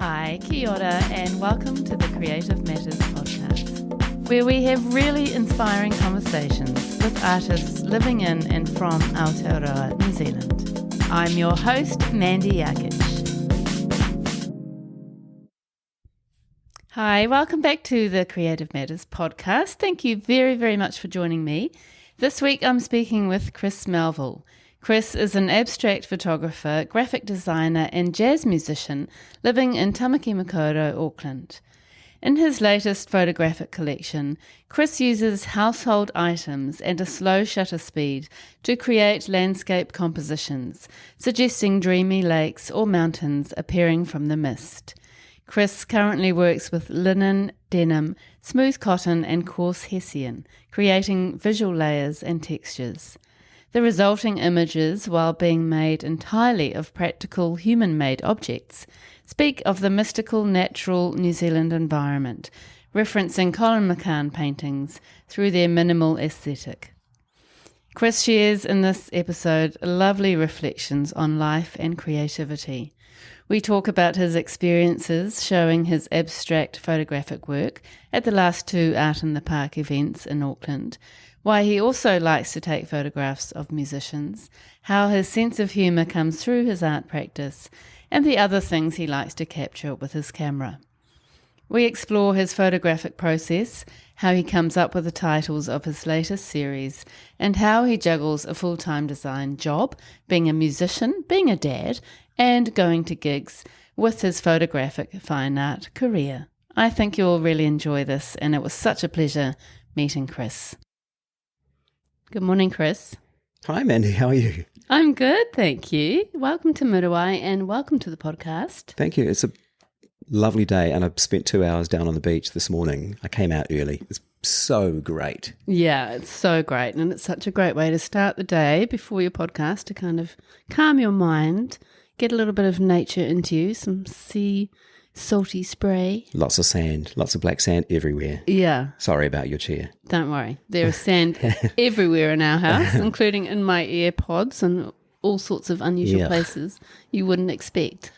Hi, kia ora, and welcome to the Creative Matters podcast, where we have really inspiring conversations with artists living in and from Aotearoa, New Zealand. I'm your host, Mandy Yakic. Hi, welcome back to the Creative Matters podcast. Thank you very, very much for joining me. This week I'm speaking with Chris Melville. Chris is an abstract photographer, graphic designer and jazz musician living in Tāmaki Makaurau, Auckland. In his latest photographic collection, Chris uses household items and a slow shutter speed to create landscape compositions, suggesting dreamy lakes or mountains appearing from the mist. Chris currently works with linen, denim, smooth cotton and coarse hessian, creating visual layers and textures. The resulting images, while being made entirely of practical human-made objects, speak of the mystical, natural New Zealand environment, referencing Colin McCahon paintings through their minimal aesthetic. Chris shares in this episode lovely reflections on life and creativity. We talk about his experiences showing his abstract photographic work at the last two Art in the Park events in Auckland, why he also likes to take photographs of musicians, how his sense of humour comes through his art practice, and the other things he likes to capture with his camera. We explore his photographic process, how he comes up with the titles of his latest series, and how he juggles a full-time design job, being a musician, being a dad, and going to gigs with his photographic fine art career. I think you'll really enjoy this, and it was such a pleasure meeting Chris. Good morning, Chris. Hi, Mandy. How are you? I'm good, thank you. Welcome to Muriwai and welcome to the podcast. Thank you. It's a lovely day, and I've spent 2 hours down on the beach this morning. I came out early. It's so great. Yeah, it's so great, and it's such a great way to start the day before your podcast to kind of calm your mind, get a little bit of nature into you, some sea salty spray. Lots of sand, lots of black sand everywhere. Yeah. Sorry about your chair. Don't worry. There is sand everywhere in our house, including in my AirPods and all sorts of unusual places you wouldn't expect.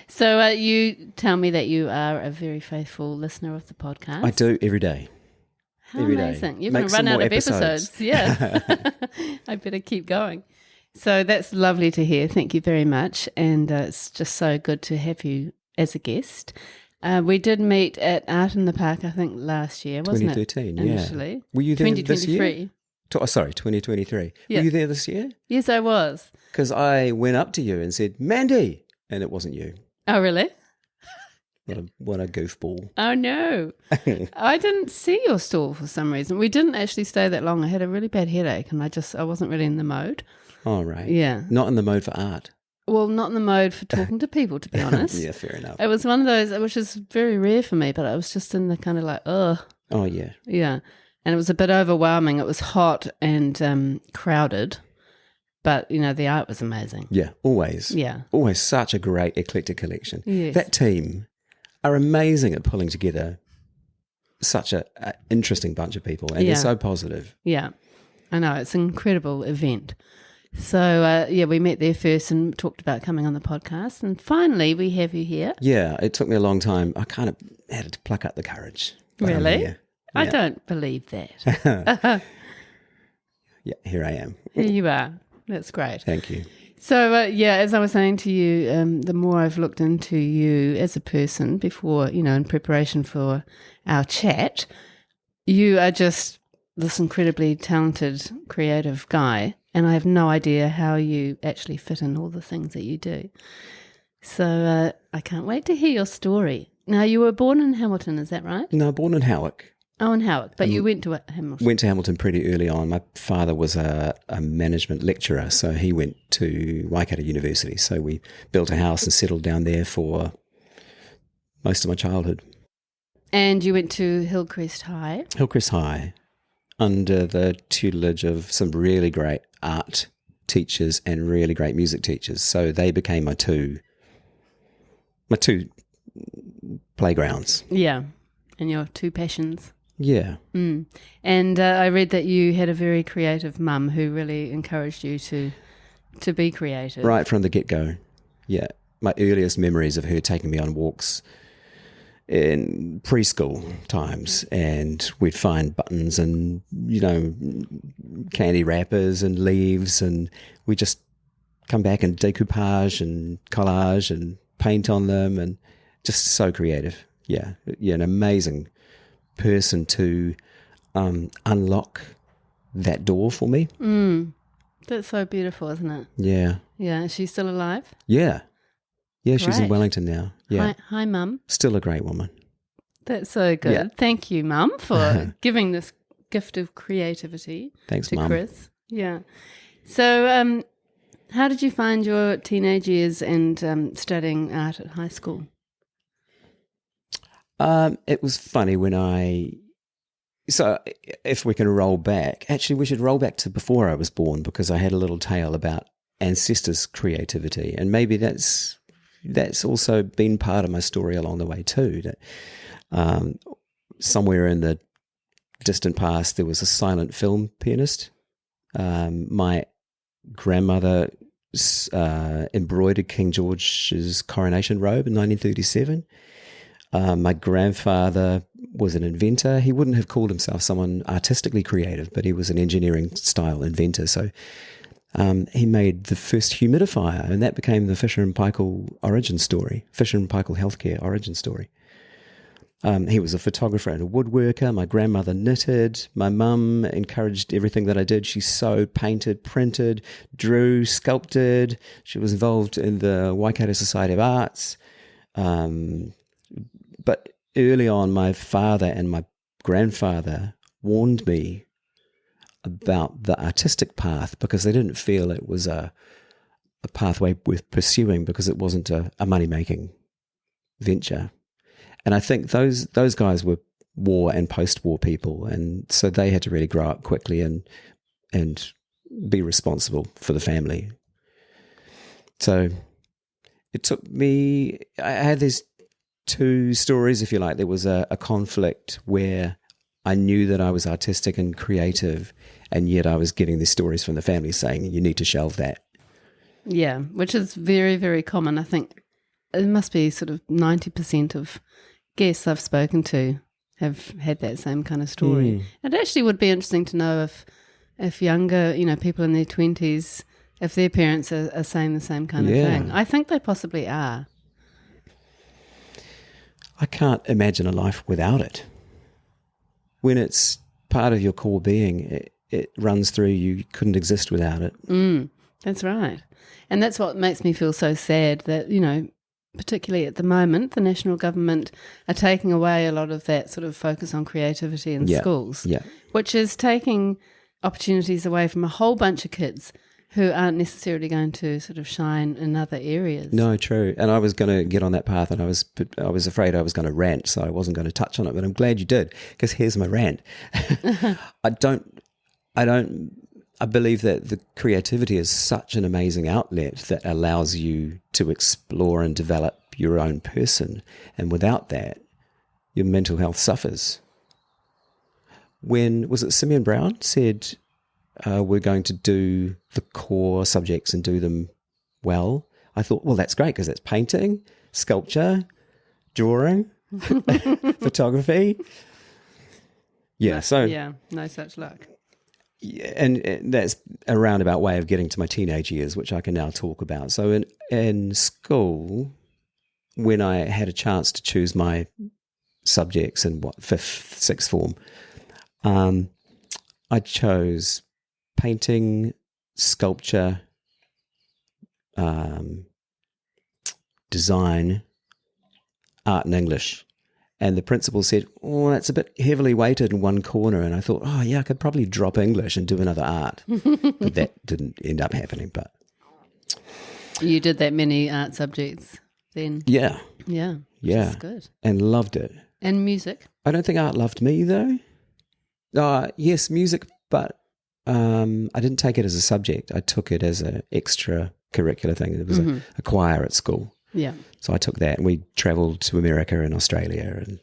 So you tell me that you are a very faithful listener of the podcast. I do every day. How every amazing. day. You're going to run out of episodes. Yeah. I better keep going. So that's lovely to hear. Thank you very much. And it's just so good to have you as a guest. We did meet at Art in the Park, I think, last year, wasn't 2013, it? Initially. Yeah. Were you there this year? 2023. Sorry, 2023. Yeah. Were you there this year? Yes, I was. Because I went up to you and said, Mandy, and it wasn't you. Oh, really? What a goofball. Oh, no. I didn't see your stall for some reason. We didn't actually stay that long. I had a really bad headache and I wasn't really in the mode. Oh, right. Yeah. Not in the mode for art. Well, not in the mode for talking to people, to be honest. Yeah, fair enough. It was one of those, which is very rare for me, but I was just in the kind of like, ugh. Oh, yeah. Yeah. And it was a bit overwhelming. It was hot and crowded, but, you know, the art was amazing. Yeah, always. Yeah. Always such a great eclectic collection. Yes. That team are amazing at pulling together such a interesting bunch of people, and they're so positive. Yeah. I know. It's an incredible event. So, we met there first and talked about coming on the podcast. And finally, we have you here. Yeah, it took me a long time. I kind of had to pluck up the courage. Really? Yeah. I don't believe that. Yeah, here I am. Here you are. That's great. Thank you. So, as I was saying to you, the more I've looked into you as a person before, in preparation for our chat, you are just this incredibly talented, creative guy. And I have no idea how you actually fit in all the things that you do. So I can't wait to hear your story. Now, you were born in Hamilton, is that right? No, born in Howick. Oh, in Howick, but you went to Hamilton. Went to Hamilton pretty early on. My father was a management lecturer, so he went to Waikato University. So we built a house and settled down there for most of my childhood. And you went to Hillcrest High? Hillcrest High, under the tutelage of some really great art teachers and really great music teachers. So they became my two playgrounds. Yeah, and your two passions. Yeah. Mm. And I read that you had a very creative mum who really encouraged you to be creative. Right from the get-go. Yeah. my earliest memories of her taking me on walks in preschool times, and we'd find buttons and, candy wrappers and leaves, and we just come back and decoupage and collage and paint on them, and just so creative. Yeah, an amazing person to unlock that door for me. That's so beautiful, isn't it? Yeah. Yeah, is she still alive? Yeah. Yeah, she's in Great. Wellington now. Yeah. Hi, Mum. Still a great woman. That's so good. Yeah. Thank you, Mum, for giving this gift of creativity Thanks, to Mum. Chris. Yeah. So how did you find your teenage years and studying art at high school? It was funny so if we can roll back, actually we should roll back to before I was born, because I had a little tale about ancestors' creativity, and maybe that's also been part of my story along the way too. That somewhere in the distant past there was a silent film pianist. My grandmother embroidered King George's coronation robe in 1937. My grandfather was an inventor. He wouldn't have called himself someone artistically creative, but he was an engineering style inventor. So he made the first humidifier, and that became the Fisher and Paykel origin story, Fisher and Paykel healthcare origin story. He was a photographer and a woodworker. My grandmother knitted. My mum encouraged everything that I did. She sewed, painted, printed, drew, sculpted. She was involved in the Waikato Society of Arts. But early on, my father and my grandfather warned me about the artistic path, because they didn't feel it was a pathway worth pursuing, because it wasn't a money-making venture. And I think those guys were war and post-war people, and so they had to really grow up quickly and be responsible for the family. So it took me, I had these two stories, if you like. There was a conflict where I knew that I was artistic and creative, and yet I was getting these stories from the family saying, you need to shelve that. Yeah, which is very, very common. I think it must be sort of 90% of guests I've spoken to have had that same kind of story. It actually would be interesting to know if younger, people in their 20s, if their parents are saying the same kind of thing. I think they possibly are. I can't imagine a life without it. When it's part of your core being, it runs through you. You couldn't exist without it. That's right. And that's what makes me feel so sad that, particularly at the moment, the national government are taking away a lot of that sort of focus on creativity in schools, which is taking opportunities away from a whole bunch of kids who aren't necessarily going to sort of shine in other areas. No, true. And I was going to get on that path, and I was afraid I was going to rant, so I wasn't going to touch on it. But I'm glad you did, because here's my rant. I believe that the creativity is such an amazing outlet that allows you to explore and develop your own person, and without that, your mental health suffers. When was it Simeon Brown said, we're going to do the core subjects and do them well? I thought, well, that's great, because it's painting, sculpture, drawing, photography. Yeah, so no such luck. Yeah, and that's a roundabout way of getting to my teenage years, which I can now talk about. So in school, when I had a chance to choose my subjects in fifth, sixth form, I chose painting, sculpture, design, art and English. And the principal said, oh, that's a bit heavily weighted in one corner. And I thought, oh, yeah, I could probably drop English and do another art. But that didn't end up happening. But you did that many art subjects then? Yeah. Yeah. Yeah. That's good. And loved it. And music? I don't think art loved me, though. Yes, music, but I didn't take it as a subject. I took it as an extracurricular thing. There was a choir at school. Yeah. So I took that, and we travelled to America and Australia, and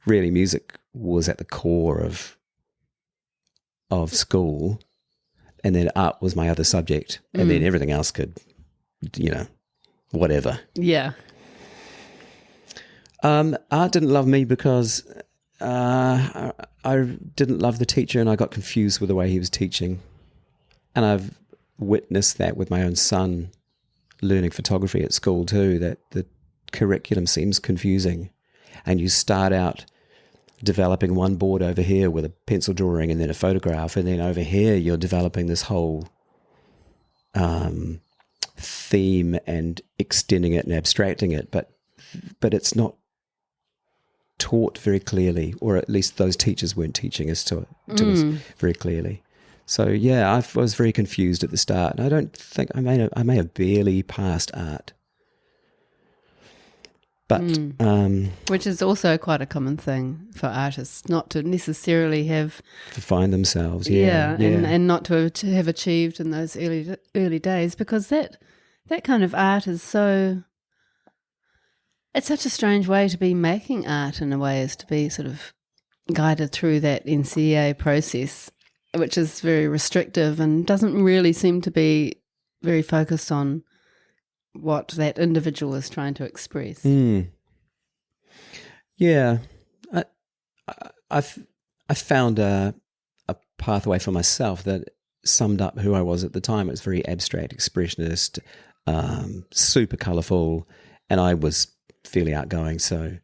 really music was at the core of school, and then art was my other subject, and then everything else could, whatever. Yeah. Art didn't love me because I didn't love the teacher, and I got confused with the way he was teaching. And I've witnessed that with my own son learning photography at school too, that the curriculum seems confusing. And you start out developing one board over here with a pencil drawing and then a photograph, and then over here you're developing this whole theme and extending it and abstracting it, but it's not taught very clearly, or at least those teachers weren't teaching us to us very clearly. So yeah, I was very confused at the start, and I don't think I may have barely passed art. But which is also quite a common thing for artists, not to necessarily have to find themselves, and not to have achieved in those early days, because that kind of art is so. It's such a strange way to be making art, in a way, is to be sort of guided through that NCA process, which is very restrictive and doesn't really seem to be very focused on what that individual is trying to express. Yeah, I found a pathway for myself that summed up who I was at the time. It was very abstract, expressionist, super colourful, and I was fairly outgoing, so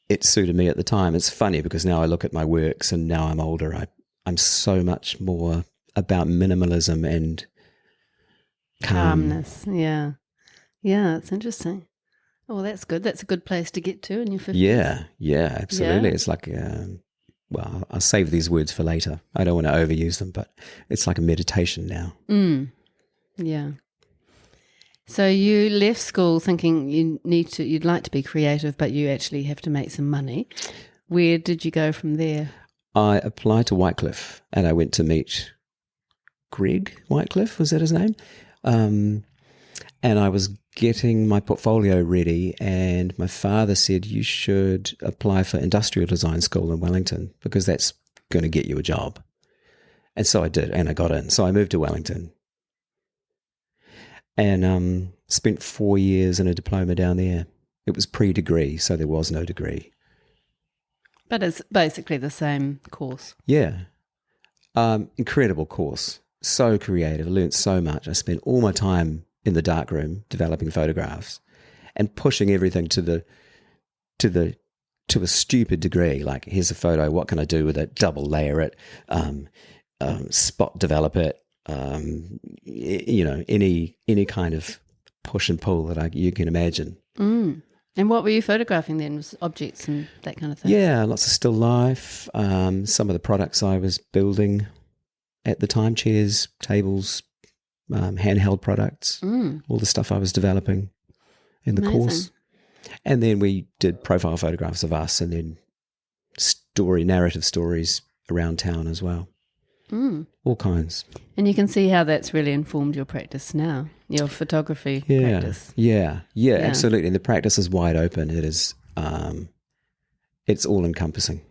it suited me at the time. It's funny because now I look at my works, and now I'm older, I'm so much more about minimalism and calmness. Yeah, it's interesting. Oh, well, that's good. That's a good place to get to in your 50s. Yeah, absolutely. Yeah. It's like, well, I'll save these words for later. I don't want to overuse them, but it's like a meditation now. Yeah. So you left school thinking you'd like to be creative, but you actually have to make some money. Where did you go from there? I applied to Wycliffe, and I went to meet Greg Wycliffe, was that his name? And I was getting my portfolio ready, and my father said, you should apply for industrial design school in Wellington, because that's going to get you a job. And so I did, and I got in. So I moved to Wellington and spent 4 years in a diploma down there. It was pre-degree, so there was no degree. But it's basically the same course. Yeah. Incredible course. So creative. I learned so much. I spent all my time in the darkroom developing photographs and pushing everything to a stupid degree. Like, here's a photo, what can I do with it? Double layer it, spot develop it, any kind of push and pull that you can imagine. And what were you photographing then? Was objects and that kind of thing? Yeah, lots of still life. Some of the products I was building at the time, chairs, tables, handheld products, all the stuff I was developing in the course. And then we did profile photographs of us, and then narrative stories around town as well. All kinds. And you can see how that's really informed your practice now, your photography practice. Yeah, absolutely. And the practice is wide open. It is, it's all encompassing.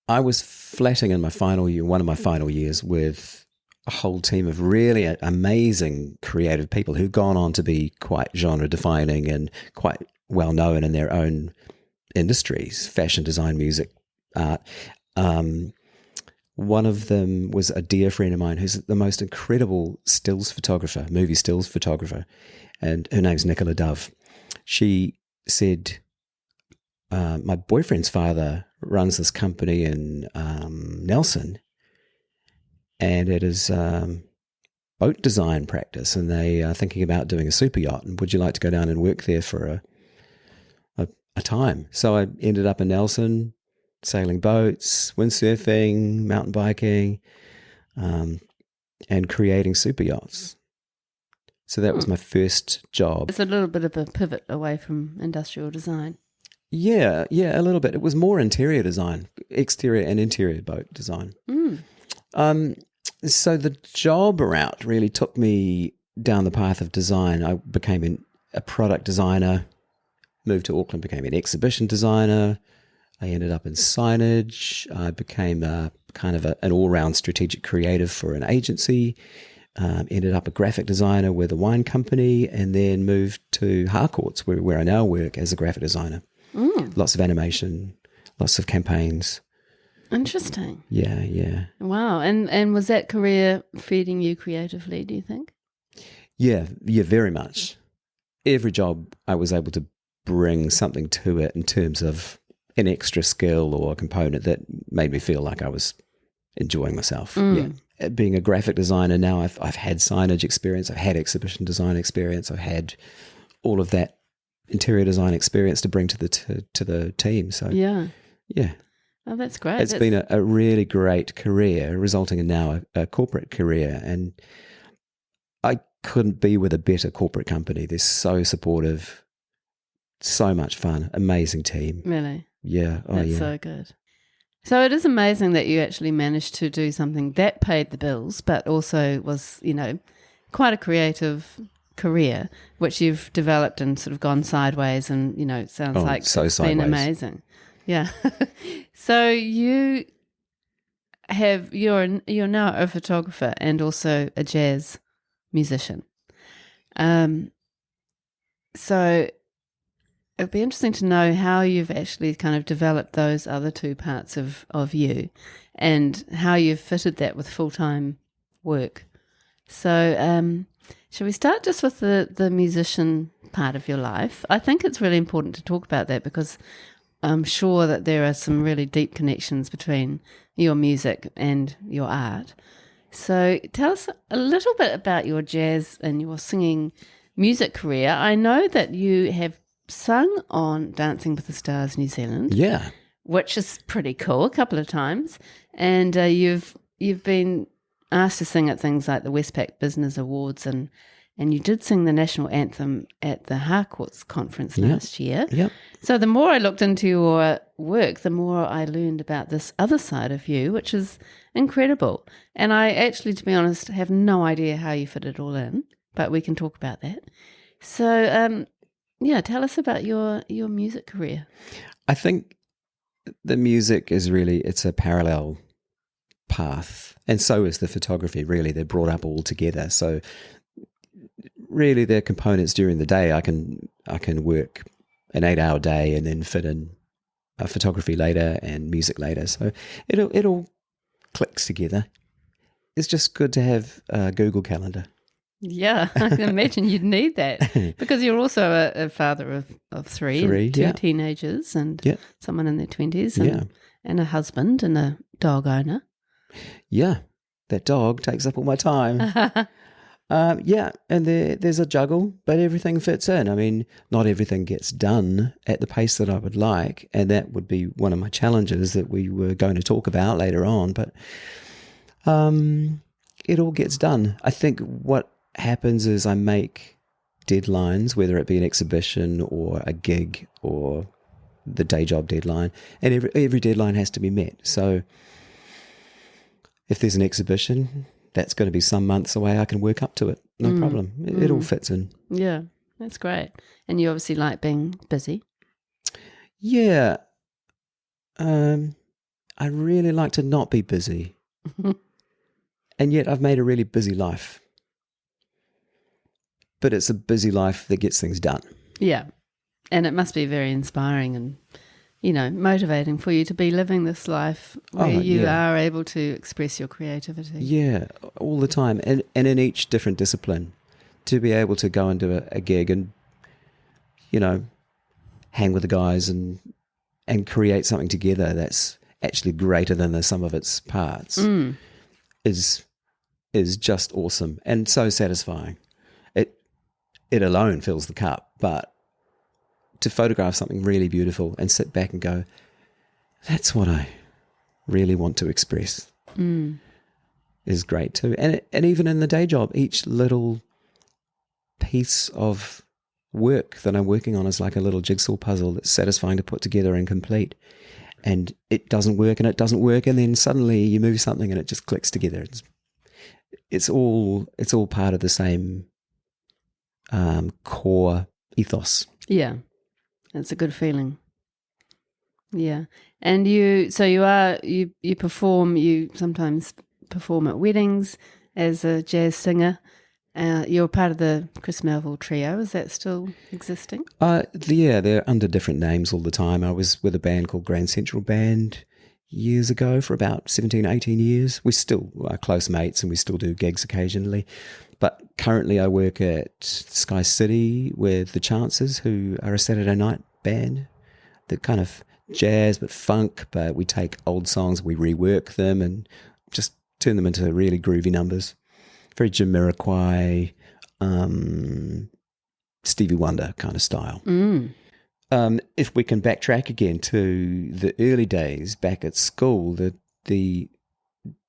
I was flatting in one of my final years, with a whole team of really amazing creative people who've gone on to be quite genre defining and quite well known in their own industries, fashion, design, music, art. One of them was a dear friend of mine who's the most incredible movie stills photographer, and her name's Nicola Dove. She said, my boyfriend's father runs this company in Nelson, and it is boat design practice, and they are thinking about doing a super yacht, and would you like to go down and work there for a time? So I ended up in Nelson, sailing boats, windsurfing, mountain biking, and creating super yachts. So that was my first job. It's a little bit of a pivot away from industrial design. Yeah, a little bit. It was more interior design, exterior and interior boat design. So the job route really took me down the path of design. I became a product designer, moved to Auckland, became an exhibition designer. I ended up in signage. I became an all-round strategic creative for an agency. ended up a graphic designer with a wine company, and then moved to Harcourts, where I now work as a graphic designer. Lots of animation, lots of campaigns. Interesting. Yeah. Wow. And was that career feeding you creatively, do you think? Yeah, very much. Every job I was able to bring something to it in terms of an extra skill or a component that made me feel like I was enjoying myself. Yeah. Being a graphic designer now, I've had signage experience, I've had exhibition design experience, I've had all of that interior design experience to bring to the team. So yeah. Yeah. Oh, that's great. It's been a really great career, resulting in now a corporate career. And I couldn't be with a better corporate company. They're so supportive, so much fun, amazing team. Really? Yeah. Oh, that's yeah. so good. So it is amazing that you actually managed to do something that paid the bills, but also was, quite a creative career, which you've developed and sort of gone sideways, and it sounds like so it's sideways. been amazing. Yeah. So you're now a photographer and also a jazz musician. So it'd be interesting to know how you've actually kind of developed those other two parts of you, and how you've fitted that with full-time work. So shall we start just with the musician part of your life? I think it's really important to talk about that, because I'm sure that there are some really deep connections between your music and your art. So tell us a little bit about your jazz and your singing music career. I know that you have sung on Dancing with the Stars New Zealand, Yeah. which is pretty cool, a couple of times, and you've been asked to sing at things like the Westpac Business Awards, and you did sing the national anthem at the Harcourts conference last year. Yep. So the more I looked into your work, the more I learned about this other side of you, which is incredible. And I actually, to be honest, have no idea how you fit it all in, but we can talk about that. So, tell us about your music career. I think the music is it's a parallel path, and so is the photography. Really, they're brought up all together. So really, they're components during the day. I can work an 8-hour day and then fit in photography later and music later. So it all clicks together. It's just good to have a Google Calendar. Yeah, I can imagine you'd need that, because you're also a father of three and two teenagers and someone in their 20s and a husband and a dog owner. Yeah, that dog takes up all my time. And there's a juggle, but everything fits in. I mean, not everything gets done at the pace that I would like, and that would be one of my challenges that we were going to talk about later on, but it all gets done. I think what happens is I make deadlines, whether it be an exhibition or a gig or the day job deadline, and every deadline has to be met. So if there's an exhibition that's going to be some months away, I can work up to it. No problem. It all fits in. Yeah, that's great. And you obviously like being busy. Yeah. I really like to not be busy. And yet I've made a really busy life. But it's a busy life that gets things done. Yeah. And it must be very inspiring and, motivating for you to be living this life where you are able to express your creativity. Yeah, all the time. And in each different discipline, to be able to go into a gig and, hang with the guys and create something together that's actually greater than the sum of its parts is just awesome and so satisfying. It alone fills the cup, but to photograph something really beautiful and sit back and go, that's what I really want to express, is great too. And even in the day job, each little piece of work that I'm working on is like a little jigsaw puzzle that's satisfying to put together and complete. And it doesn't work, and then suddenly you move something and it just clicks together. It's all part of the same core ethos. Yeah, it's a good feeling. Yeah, and you sometimes perform at weddings as a jazz singer. You're part of the Chris Melville trio. Is that still existing? Yeah, they're under different names all the time. I was with a band called Grand Central Band years ago for about 17, 18 years. We still are close mates and we still do gigs occasionally. But currently I work at Sky City with the Chances, who are a Saturday night band. They're kind of jazz but funk, but we take old songs, we rework them and just turn them into really groovy numbers. Very Jamiroquai, Stevie Wonder kind of style. If we can backtrack again to the early days back at school, the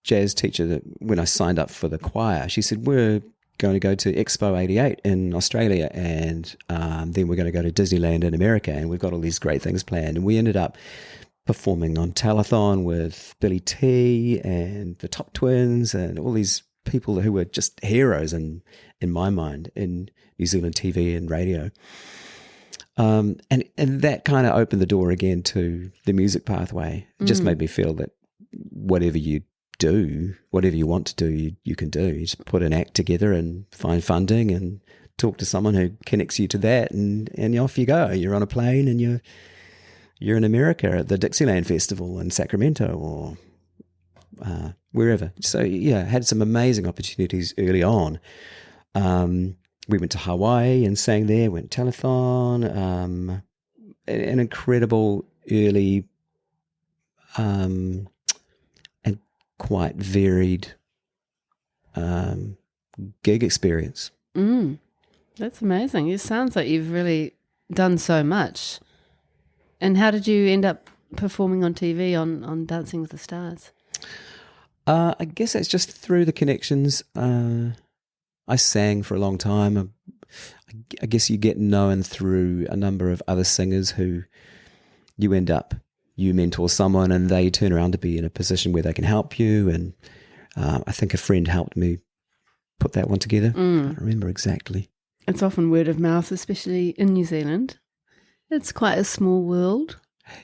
jazz teacher, that when I signed up for the choir, she said, we're going to go to Expo 88 in Australia and then we're going to go to Disneyland in America and we've got all these great things planned. And we ended up performing on Telethon with Billy T and the Top Twins and all these people who were just heroes in my mind in New Zealand TV and radio. And that kind of opened the door again to the music pathway. It just made me feel that whatever you do, whatever you want to do, you can do. You just put an act together and find funding and talk to someone who connects you to that and off you go. You're on a plane and you're in America at the Dixieland Festival in Sacramento or wherever. So yeah, had some amazing opportunities early on. We went to Hawaii and sang there, went telethon, an incredible early and quite varied gig experience. That's amazing. It sounds like you've really done so much. And how did you end up performing on TV on Dancing with the Stars? I guess that's just through the connections. I sang for a long time. I guess you get known through a number of other singers who you mentor someone and they turn around to be in a position where they can help you. And I think a friend helped me put that one together. I can't remember exactly. It's often word of mouth, especially in New Zealand. It's quite a small world.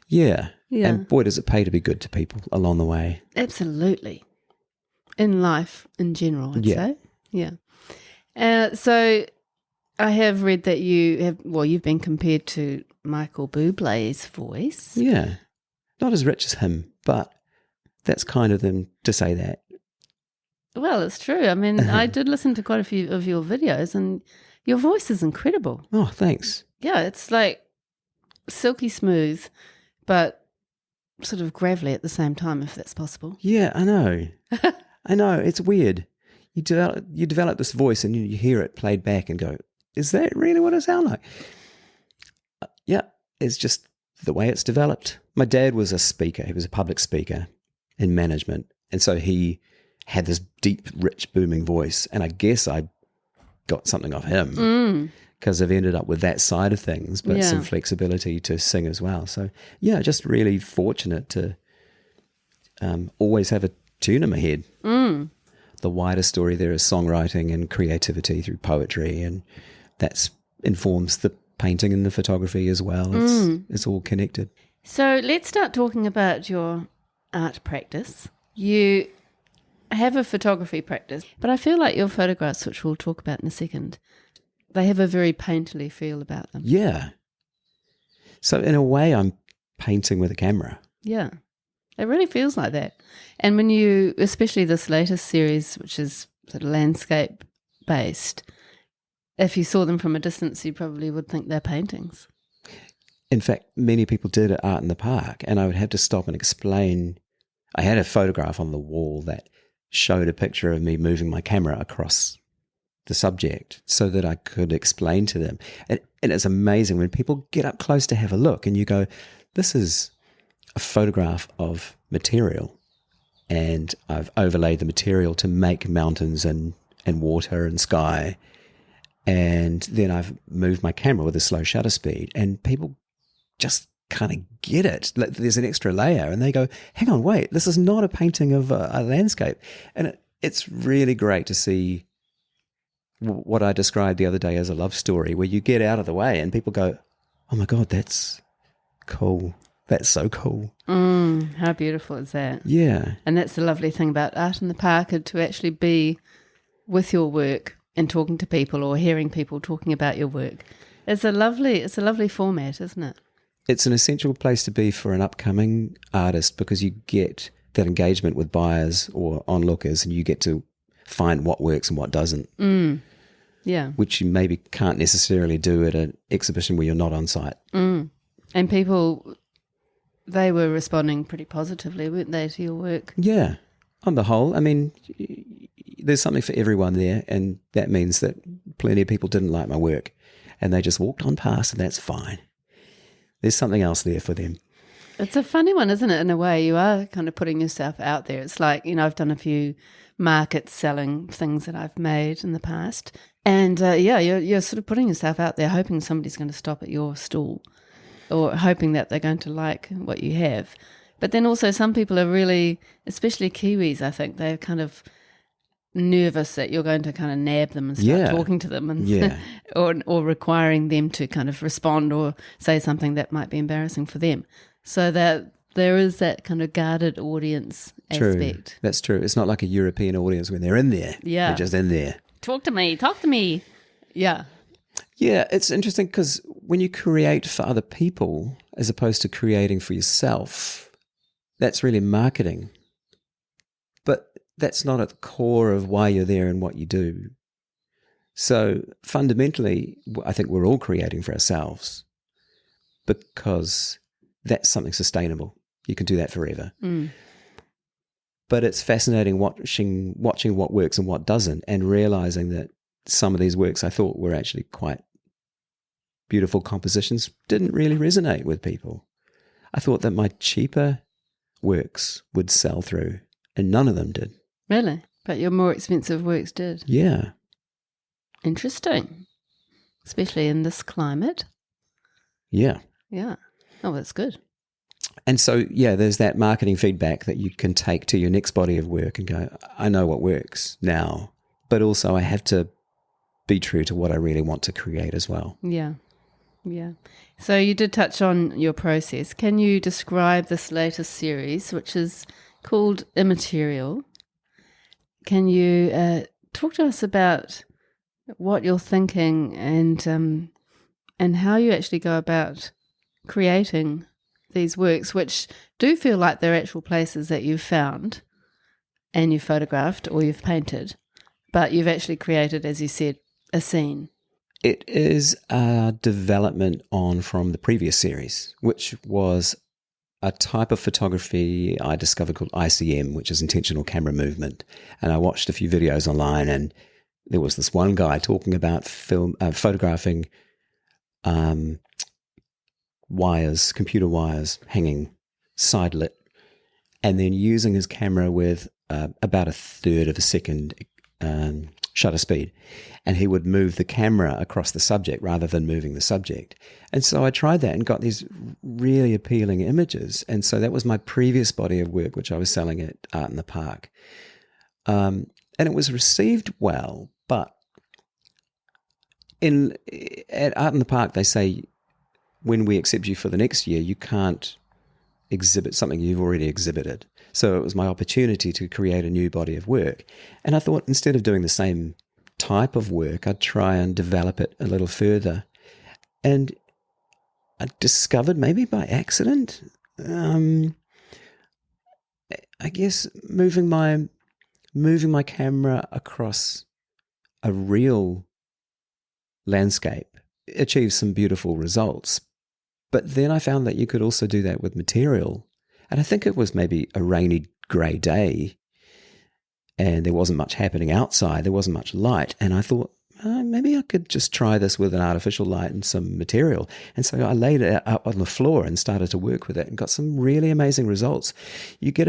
Yeah. And boy, does it pay to be good to people along the way. Absolutely. In life, in general, I'd say. Yeah. So I have read that you've been compared to Michael Bublé's voice. Yeah. Not as rich as him, but that's kind of them to say that. Well, it's true. I mean, I did listen to quite a few of your videos and your voice is incredible. Oh, thanks. Yeah, it's like silky smooth, but sort of gravelly at the same time, if that's possible. Yeah, I know. I know. It's weird. You develop this voice and you hear it played back and go, is that really what it sounds like? Yeah, it's just the way it's developed. My dad was a speaker. He was a public speaker in management. And so he had this deep, rich, booming voice. And I guess I got something off him because I've ended up with that side of things, but some flexibility to sing as well. So, yeah, just really fortunate to always have a tune in my head. The wider story there is songwriting and creativity through poetry, and that informs the painting and the photography as well. It's all connected. So let's start talking about your art practice. You have a photography practice, but I feel like your photographs, which we'll talk about in a second, they have a very painterly feel about them. Yeah. So in a way, I'm painting with a camera. Yeah. It really feels like that. And when you, especially this latest series, which is sort of landscape based, if you saw them from a distance, you probably would think they're paintings. In fact, many people did at Art in the Park, and I would have to stop and explain. I had a photograph on the wall that showed a picture of me moving my camera across the subject so that I could explain to them. And it's amazing when people get up close to have a look and you go, this is a photograph of material, and I've overlaid the material to make mountains and water and sky, and then I've moved my camera with a slow shutter speed, and people just kind of get it. There's an extra layer, and they go, hang on, wait, this is not a painting of a landscape. And it's really great to see what I described the other day as a love story, where you get out of the way and people go, oh my God, that's cool. That's so cool. How beautiful is that? Yeah. And that's the lovely thing about Art in the Park, to actually be with your work and talking to people or hearing people talking about your work. It's a lovely format, isn't it? It's an essential place to be for an upcoming artist because you get that engagement with buyers or onlookers, and you get to find what works and what doesn't. Yeah. Which you maybe can't necessarily do at an exhibition where you're not on site. And people, they were responding pretty positively, weren't they, to your work? Yeah. On the whole, I mean, there's something for everyone there, and that means that plenty of people didn't like my work and they just walked on past, and that's fine. There's something else there for them. It's a funny one, isn't it? In a way, you are kind of putting yourself out there. It's like, I've done a few markets selling things that I've made in the past. And you're sort of putting yourself out there, hoping somebody's going to stop at your stall or hoping that they're going to like what you have. But then also some people are really, especially Kiwis, I think, they're kind of nervous that you're going to kind of nab them and start talking to them and or requiring them to kind of respond or say something that might be embarrassing for them. So that there is that kind of guarded audience aspect. That's true. It's not like a European audience when they're in there. Yeah. They're just in there. Talk to me. Yeah. Yeah, it's interesting because when you create for other people as opposed to creating for yourself, that's really marketing. But that's not at the core of why you're there and what you do. So fundamentally, I think we're all creating for ourselves because that's something sustainable. You can do that forever. But it's fascinating watching what works and what doesn't, and realizing that some of these works I thought were actually quite beautiful compositions didn't really resonate with people. I thought that my cheaper works would sell through, and none of them did. Really? But your more expensive works did? Yeah. Interesting. Especially in this climate. Yeah. Yeah. Oh, that's good. And so, there's that marketing feedback that you can take to your next body of work and go, I know what works now, but also I have to be true to what I really want to create as well. Yeah. Yeah. So you did touch on your process. Can you describe this latest series, which is called Immaterial? Can you talk to us about what you're thinking and how you actually go about creating these works, which do feel like they're actual places that you've found and you've photographed or you've painted, but you've actually created, as you said, a scene. It is a development on from the previous series, which was a type of photography I discovered called ICM, which is intentional camera movement. And I watched a few videos online, and there was this one guy talking about photographing wires, computer wires hanging side lit, and then using his camera with about a third of a second shutter speed. And he would move the camera across the subject rather than moving the subject. And so I tried that and got these really appealing images. And so that was my previous body of work, which I was selling at Art in the Park. And it was received well, but at Art in the Park, they say, when we accept you for the next year, you can't exhibit something you've already exhibited. So it was my opportunity to create a new body of work. And I thought instead of doing the same type of work, I'd try and develop it a little further. And I discovered, maybe by accident, I guess moving my camera across a real landscape achieves some beautiful results. But then I found that you could also do that with material. And I think it was maybe a rainy, grey day, and there wasn't much happening outside. There wasn't much light. And I thought, maybe I could just try this with an artificial light and some material. And so I laid it out on the floor and started to work with it and got some really amazing results. You get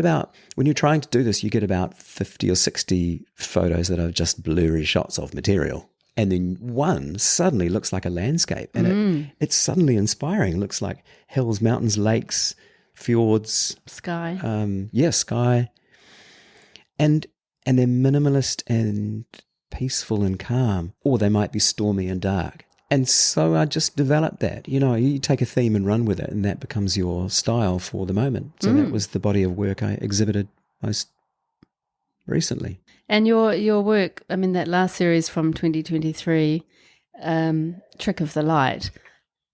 when you're trying to do this, you get about 50 or 60 photos that are just blurry shots of material. And then one suddenly looks like a landscape, and it's suddenly inspiring. It looks like hills, mountains, lakes, fjords. Sky. Sky. And they're minimalist and peaceful and calm, or they might be stormy and dark. And so I just developed that. You take a theme and run with it, and that becomes your style for the moment. So that was the body of work I exhibited most recently. And your work, I mean, that last series from 2023, Trick of the Light,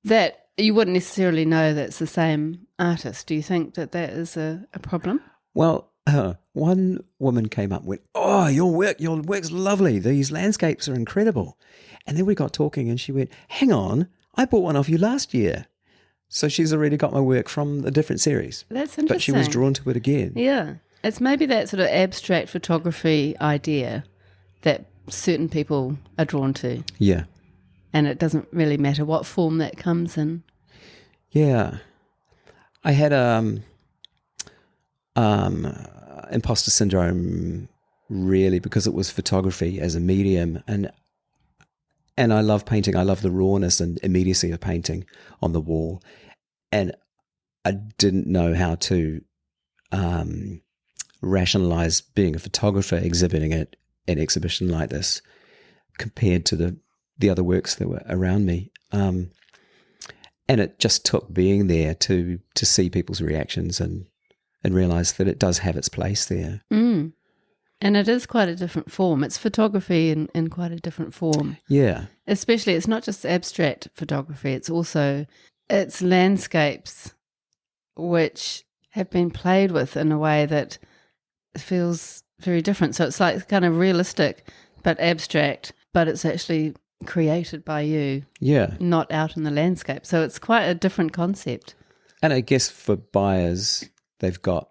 that you wouldn't necessarily know that's the same artist. Do you think that is a problem? Well, one woman came up and went, "Oh, your work's lovely. These landscapes are incredible." And then we got talking and she went, "Hang on, I bought one of you last year." So she's already got my work from a different series. That's interesting. But she was drawn to it again. Yeah. It's maybe that sort of abstract photography idea that certain people are drawn to. Yeah. And it doesn't really matter what form that comes in. Yeah. I had imposter syndrome really because it was photography as a medium, and I love painting. I love the rawness and immediacy of painting on the wall, and I didn't know how to rationalize being a photographer exhibiting at an exhibition like this compared to the other works that were around me. And it just took being there to see people's reactions and realize that it does have its place there. Mm. And it is quite a different form. It's photography in quite a different form. Yeah. Especially, it's not just abstract photography, it's landscapes which have been played with in a way that feels very different. So it's like kind of realistic but abstract, but it's actually created by you. Yeah. Not out in the landscape. So it's quite a different concept. And I guess for buyers, they've got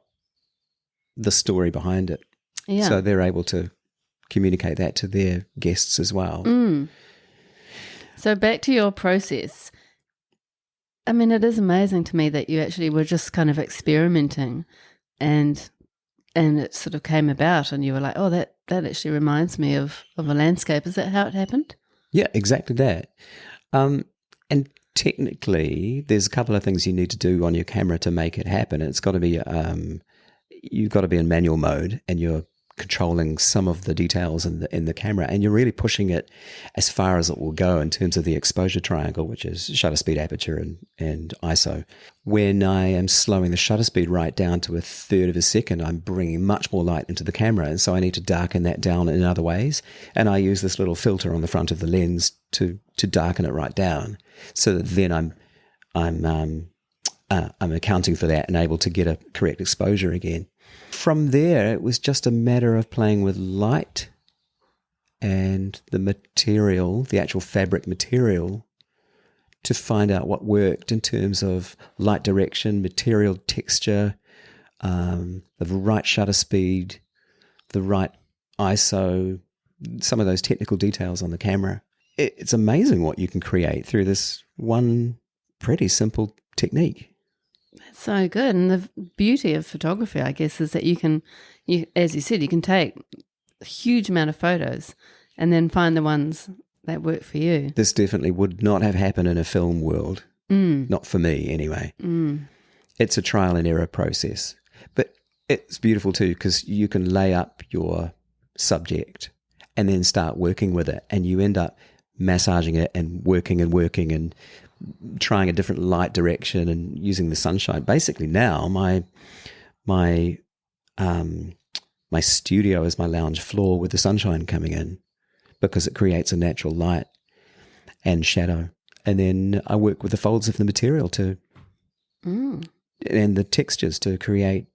the story behind it. Yeah. So they're able to communicate that to their guests as well. Mm. So back to your process. I mean, it is amazing to me that you actually were just kind of experimenting and it sort of came about and you were like, oh, that actually reminds me of a landscape. Is that how it happened? Yeah, exactly that. And technically, there's a couple of things you need to do on your camera to make it happen. It's got to be, you've got to be in manual mode and you're controlling some of the details in the camera, and you're really pushing it as far as it will go in terms of the exposure triangle, which is shutter speed, aperture, and ISO. When I am slowing the shutter speed right down to 1/3 of a second, I'm bringing much more light into the camera, and so I need to darken that down in other ways. And I use this little filter on the front of the lens to darken it right down, so that then I'm accounting for that and able to get a correct exposure again. From there, it was just a matter of playing with light and the material, the actual fabric material, to find out what worked in terms of light direction, material texture, the right shutter speed, the right ISO, some of those technical details on the camera. It's amazing what you can create through this one pretty simple technique. That's so good. And the beauty of photography, I guess, is that you as you said, you can take a huge amount of photos and then find the ones that work for you. This definitely would not have happened in a film world. Not for me, anyway. It's a trial and error process. But it's beautiful too, because you can lay up your subject and then start working with it, and you end up massaging it and working and trying a different light direction and using the sunshine. Basically now my studio is my lounge floor with the sunshine coming in, because it creates a natural light and shadow. And then I work with the folds of the material and the textures to create,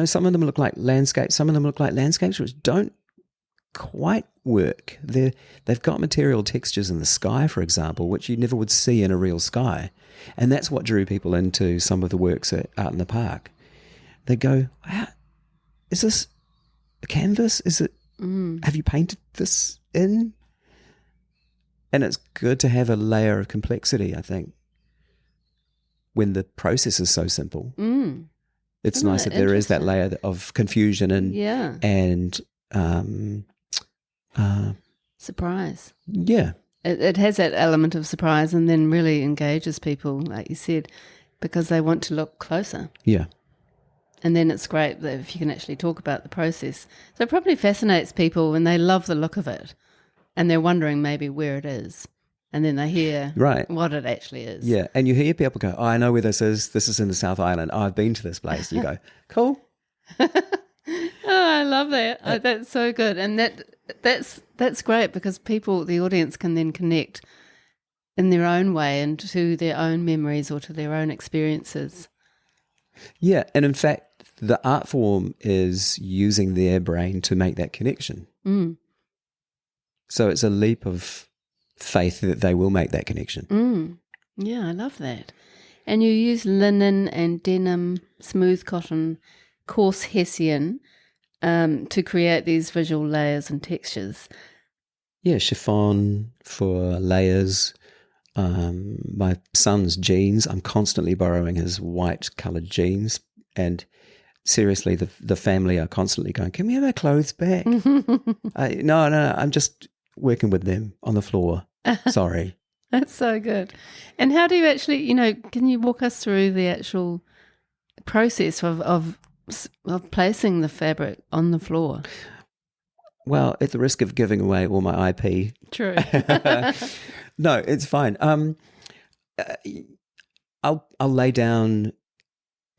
some of them look like landscapes, some of them look like landscapes which don't quite work. They've got material textures in the sky, for example, which you never would see in a real sky. And that's what drew people into some of the works out in the park. They go, wow, is this a canvas? Is it, have you painted this in? And it's good to have a layer of complexity, I think, when the process is so simple. It's nice that there is that layer of confusion and surprise. Yeah. It has that element of surprise and then really engages people, like you said, because they want to look closer. Yeah. And then it's great that if you can actually talk about the process. So it probably fascinates people when they love the look of it and they're wondering maybe where it is. And then they hear what it actually is. Yeah. And you hear people go, oh, I know where this is. This is in the South Island. Oh, I've been to this place. You go, cool. I love that. That's so good. And that's great because the audience can then connect in their own way and to their own memories or to their own experiences. Yeah, and in fact, the art form is using their brain to make that connection. Mm. So it's a leap of faith that they will make that connection. Mm. Yeah, I love that. And you use linen and denim, smooth cotton, coarse hessian to create these visual layers and textures. Yeah, chiffon for layers. My son's jeans, I'm constantly borrowing his white coloured jeans, and seriously, the family are constantly going, can we have our clothes back? No, I'm just working with them on the floor. Sorry. That's so good. And how do you actually, can you walk us through the actual process of placing the fabric on the floor? Well, at the risk of giving away all my IP. True. No, it's fine. I'll lay down.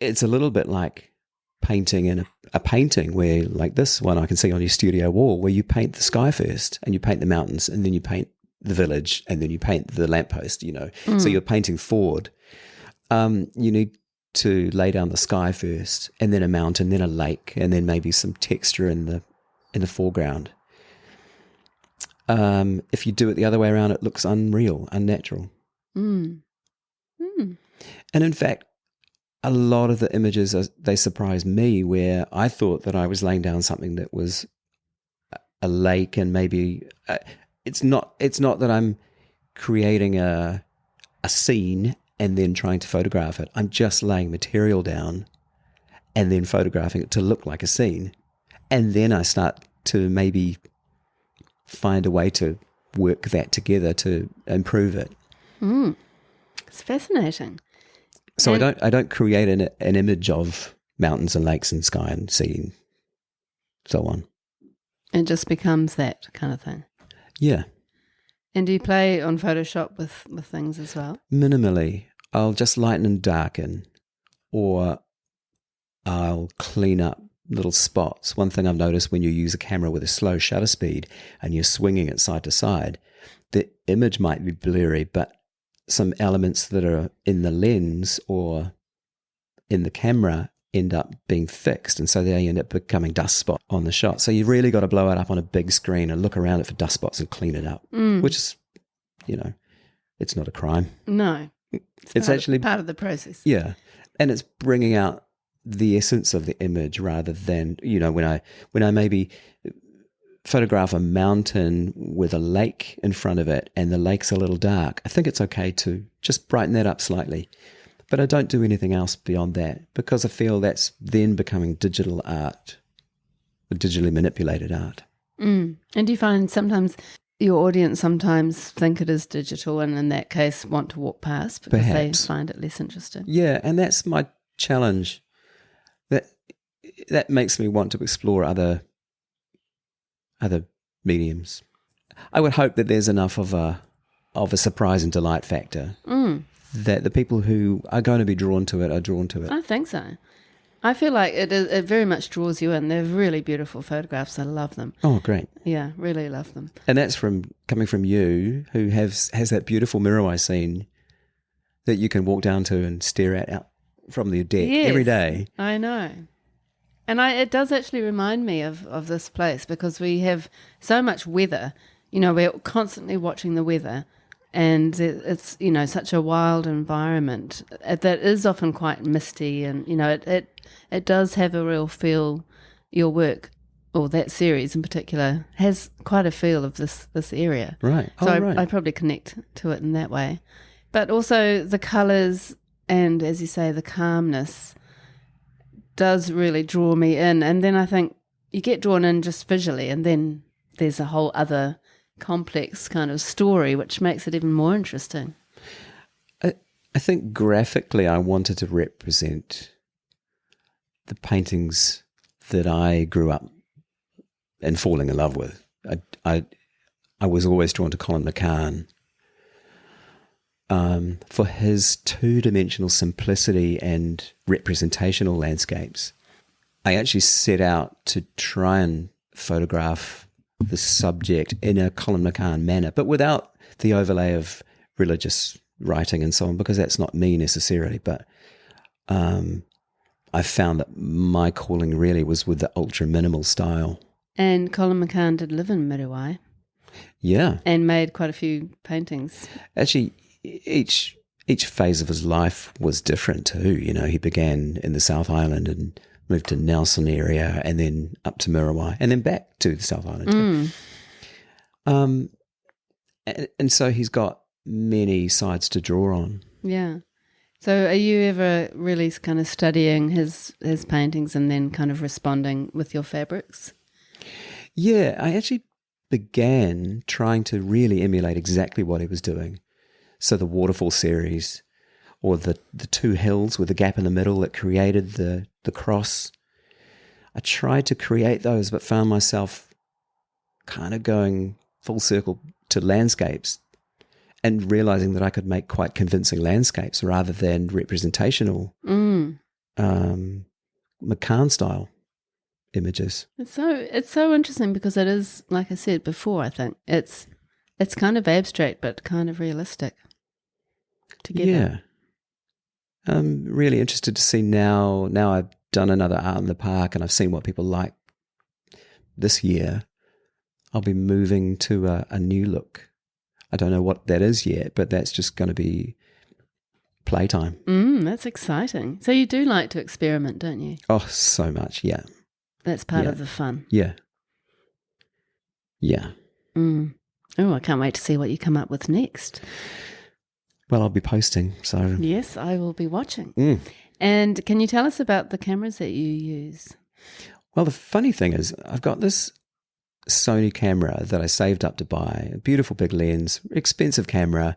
It's a little bit like painting in a painting where, like this one I can see on your studio wall, where you paint the sky first and you paint the mountains and then you paint the village and then you paint the lamppost, So you're painting forward. You need to lay down the sky first and then a mountain, then a lake, and then maybe some texture in the foreground. If you do it the other way around, it looks unreal, unnatural. Mm. Mm. And in fact, a lot of the images, they surprise me, where I thought that I was laying down something that was a lake, and maybe it's not that I'm creating a scene and then trying to photograph it. I'm just laying material down and then photographing it to look like a scene. And then I start to maybe find a way to work that together to improve it. It's fascinating. So I don't create an image of mountains and lakes and sky and sea and so on. It just becomes that kind of thing. Yeah. And do you play on Photoshop with things as well? Minimally. I'll just lighten and darken, or I'll clean up little spots. One thing I've noticed, when you use a camera with a slow shutter speed and you're swinging it side to side, the image might be blurry, but some elements that are in the lens or in the camera end up being fixed, and so they end up becoming dust spots on the shot. So you've really got to blow it up on a big screen and look around it for dust spots and clean it up, which is, it's not a crime. No. It's actually part of the process. Yeah. And it's bringing out the essence of the image rather than, when I maybe photograph a mountain with a lake in front of it and the lake's a little dark, I think it's okay to just brighten that up slightly. But I don't do anything else beyond that, because I feel that's then becoming digital art, or digitally manipulated art. And do you find sometimes your audience think it is digital, and in that case want to walk past because Perhaps. they find it less interesting? Yeah, and that's my challenge. That makes me want to explore other mediums. I would hope that there's enough of a surprise and delight factor that the people who are going to be drawn to it are drawn to it. I think so. I feel like it very much draws you in. They're really beautiful photographs. I love them. Oh, great. Yeah, really love them. And that's coming from you, who has that beautiful mirror eye scene that you can walk down to and stare at out from the deck every day. I know. And it does actually remind me of this place, because we have so much weather. We're constantly watching the weather, and it's such a wild environment that is often quite misty, and it does have a real feel. Your work, or that series in particular, has quite a feel of this area. Right. So I probably connect to it in that way. But also the colours and, as you say, the calmness does really draw me in. And then I think you get drawn in just visually, and then there's a whole other complex kind of story, which makes it even more interesting. I think graphically I wanted to represent the paintings that I grew up and falling in love with. I was always drawn to Colin McCahon for his two-dimensional simplicity and representational landscapes. I actually set out to try and photograph the subject in a Colin McCahon manner, but without the overlay of religious writing and so on, because that's not me necessarily. But I found that my calling really was with the ultra minimal style. And Colin McCahon did live in Muriwai. Yeah. And made quite a few paintings. Actually, each phase of his life was different too. You know, he began in the South Island and moved to Nelson area and then up to Muriwai and then back to the South Island too. And so he's got many sides to draw on. Yeah. So are you ever really kind of studying his paintings and then kind of responding with your fabrics? Yeah, I actually began trying to really emulate exactly what he was doing. So the waterfall series, or the two hills with the gap in the middle that created the cross. I tried to create those, but found myself kind of going full circle to landscapes and realizing that I could make quite convincing landscapes rather than representational McCahon style images. It's so interesting because it is, like I said before, I think it's kind of abstract but kind of realistic together. Yeah. I'm really interested to see now I've done another Art in the Park and I've seen what people like this year. I'll be moving to a new look. I don't know what that is yet, but that's just going to be playtime. That's exciting. So you do like to experiment, don't you? Oh, so much, yeah. That's part of the fun. Yeah. Yeah. Oh, I can't wait to see what you come up with next. Well, I'll be posting, so... Yes, I will be watching. And can you tell us about the cameras that you use? Well, the funny thing is I've got this Sony camera that I saved up to buy, a beautiful big lens, expensive camera.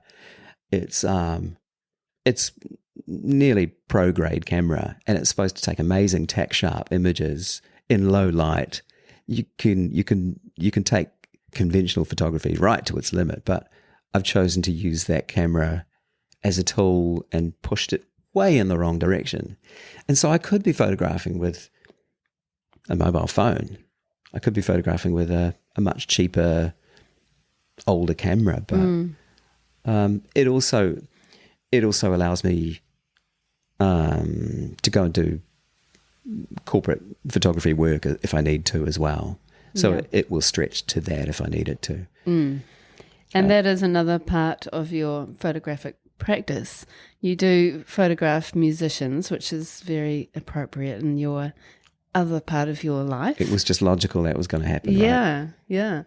It's nearly pro-grade camera, and it's supposed to take amazing tack-sharp images in low light. You can take conventional photography right to its limit, but I've chosen to use that camera as a tool and pushed it way in the wrong direction. And so I could be photographing with a mobile phone. I could be photographing with a much cheaper, older camera, but it also allows me to go and do corporate photography work if I need to as well. So it will stretch to that if I need it to. And that is another part of your photographic practice. You do photograph musicians, which is very appropriate in your other part of your life. It was just logical that was going to happen. Yeah, right? yeah.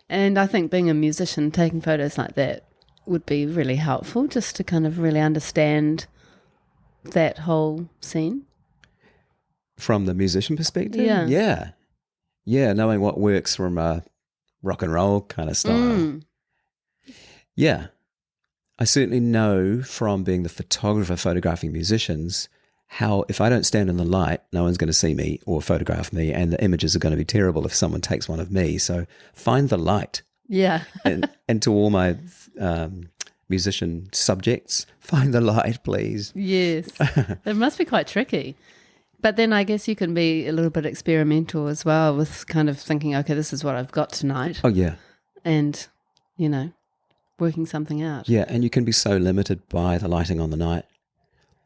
And I think being a musician, taking photos like that would be really helpful just to kind of really understand that whole scene. From the musician perspective? Yeah. Yeah, knowing what works from a rock and roll kind of style. Yeah. I certainly know from being the photographer photographing musicians how if I don't stand in the light, no one's going to see me or photograph me, and the images are going to be terrible if someone takes one of me. So find the light. Yeah. and to all my musician subjects, find the light, please. Yes. It must be quite tricky. But then I guess you can be a little bit experimental as well with kind of thinking, okay, this is what I've got tonight. Oh, yeah. And, working something out. Yeah, and you can be so limited by the lighting on the night.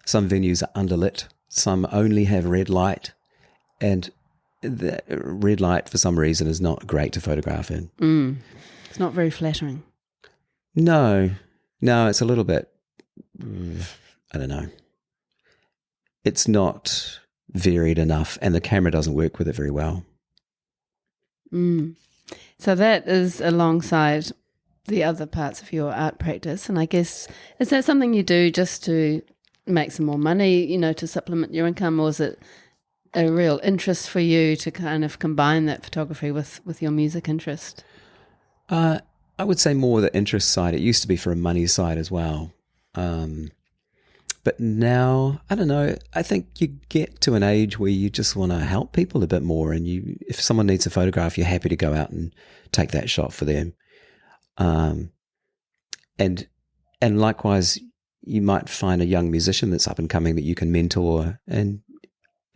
Some venues are underlit. Some only have red light. And the red light, for some reason, is not great to photograph in. It's not very flattering. No, it's a little bit, I don't know. It's not varied enough, and the camera doesn't work with it very well. So that is alongside the other parts of your art practice, and I guess, is that something you do just to make some more money, to supplement your income, or is it a real interest for you to kind of combine that photography with your music interest? I would say more the interest side. It used to be for a money side as well. But now, I don't know, I think you get to an age where you just want to help people a bit more, and if someone needs a photograph, you're happy to go out and take that shot for them. And likewise, you might find a young musician that's up and coming that you can mentor and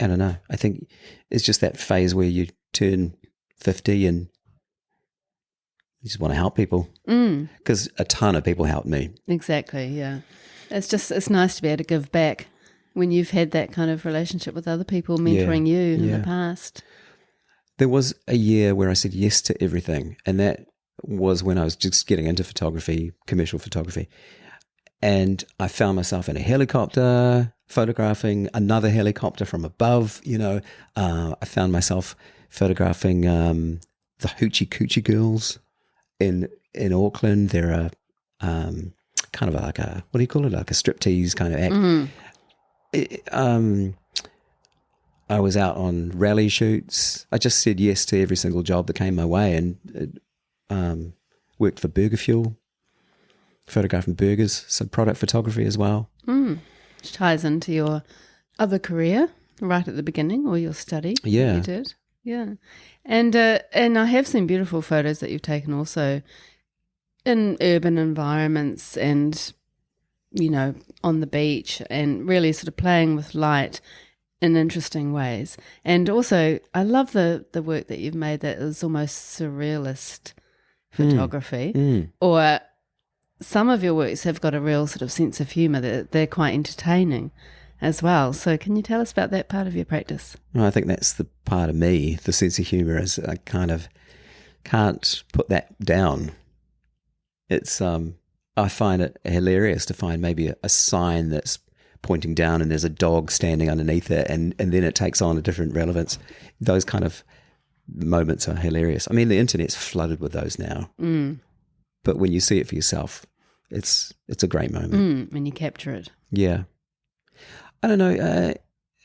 I don't know. I think it's just that phase where you turn 50 and you just want to help people. Because a ton of people helped me. Exactly, yeah. It's nice to be able to give back when you've had that kind of relationship with other people mentoring you in the past. There was a year where I said yes to everything, and that was when I was just getting into photography, commercial photography. And I found myself in a helicopter photographing another helicopter from above, I found myself photographing the Hoochie Coochie Girls in Auckland. They're a kind of like a, what do you call it, like a striptease kind of act. I was out on rally shoots. I just said yes to every single job that came my way, and worked for Burger Fuel, photographing burgers, so product photography as well. Which ties into your other career right at the beginning, or your study. Yeah. You did. Yeah. And I have seen beautiful photos that you've taken also in urban environments and, on the beach, and really sort of playing with light in interesting ways. And also, I love the work that you've made that is almost surrealist photography. Or some of your works have got a real sort of sense of humour. They're quite entertaining as well. So can you tell us about that part of your practice? Well, I think that's the part of me, the sense of humour, is I kind of can't put that down. It's I find it hilarious to find maybe a sign that's pointing down and there's a dog standing underneath it, and then it takes on a different relevance. Those kind of moments are hilarious. I mean, the internet's flooded with those now. But when you see it for yourself, it's a great moment. When you capture it. Yeah. I don't know.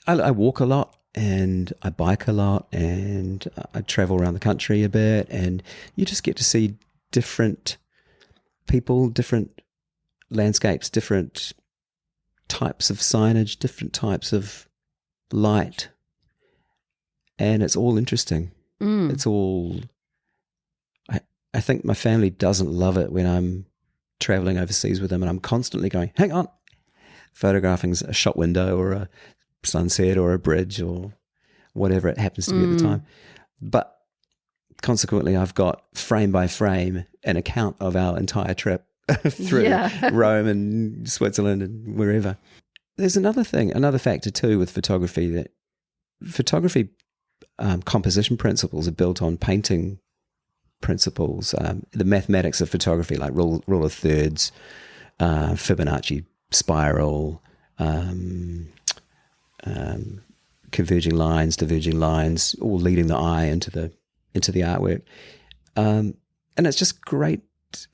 I walk a lot and I bike a lot and I travel around the country a bit, and you just get to see different people, different landscapes, different types of signage, different types of light, and it's all interesting. It's all... I think my family doesn't love it when I'm traveling overseas with them and I'm constantly going, hang on, photographing a shop window or a sunset or a bridge or whatever it happens to be at the time. But consequently, I've got frame by frame an account of our entire trip through Rome and Switzerland and wherever. There's another factor too with photography, that photography composition principles are built on painting principles, the mathematics of photography, like rule of thirds, Fibonacci spiral, converging lines, diverging lines, all leading the eye into the artwork, and it's just great.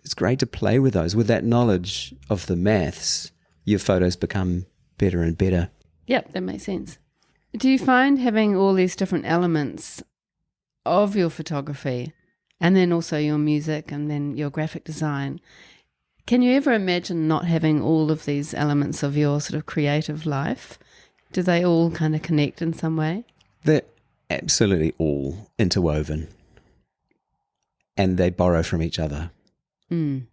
It's great to play with those. With that knowledge of the maths, your photos become better and better. Yep, that makes sense. Do you find having all these different elements of your photography, and then also your music, and then your graphic design, can you ever imagine not having all of these elements of your sort of creative life? Do they all kind of connect in some way? They're absolutely all interwoven, and they borrow from each other. And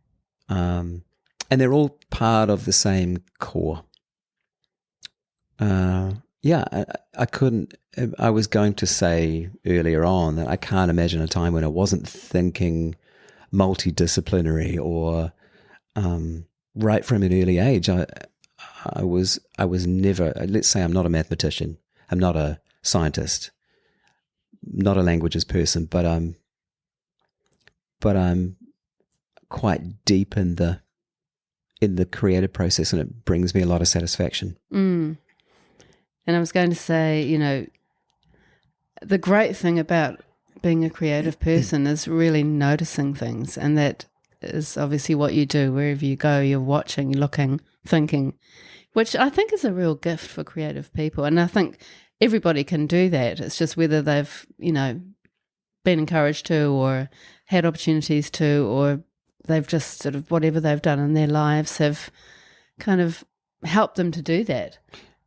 they're all part of the same core. I was going to say earlier on that I can't imagine a time when I wasn't thinking multidisciplinary, or right from an early age. I was never, let's say I'm not a mathematician, I'm not a scientist, not a languages person, but I'm quite deep in the creative process, and it brings me a lot of satisfaction. And I was going to say, the great thing about being a creative person is really noticing things, and that is obviously what you do wherever you go. You're watching, looking, thinking, which I think is a real gift for creative people. And I think everybody can do that. It's just whether they've, been encouraged to, or had opportunities to, or they've just sort of, whatever they've done in their lives have kind of helped them to do that.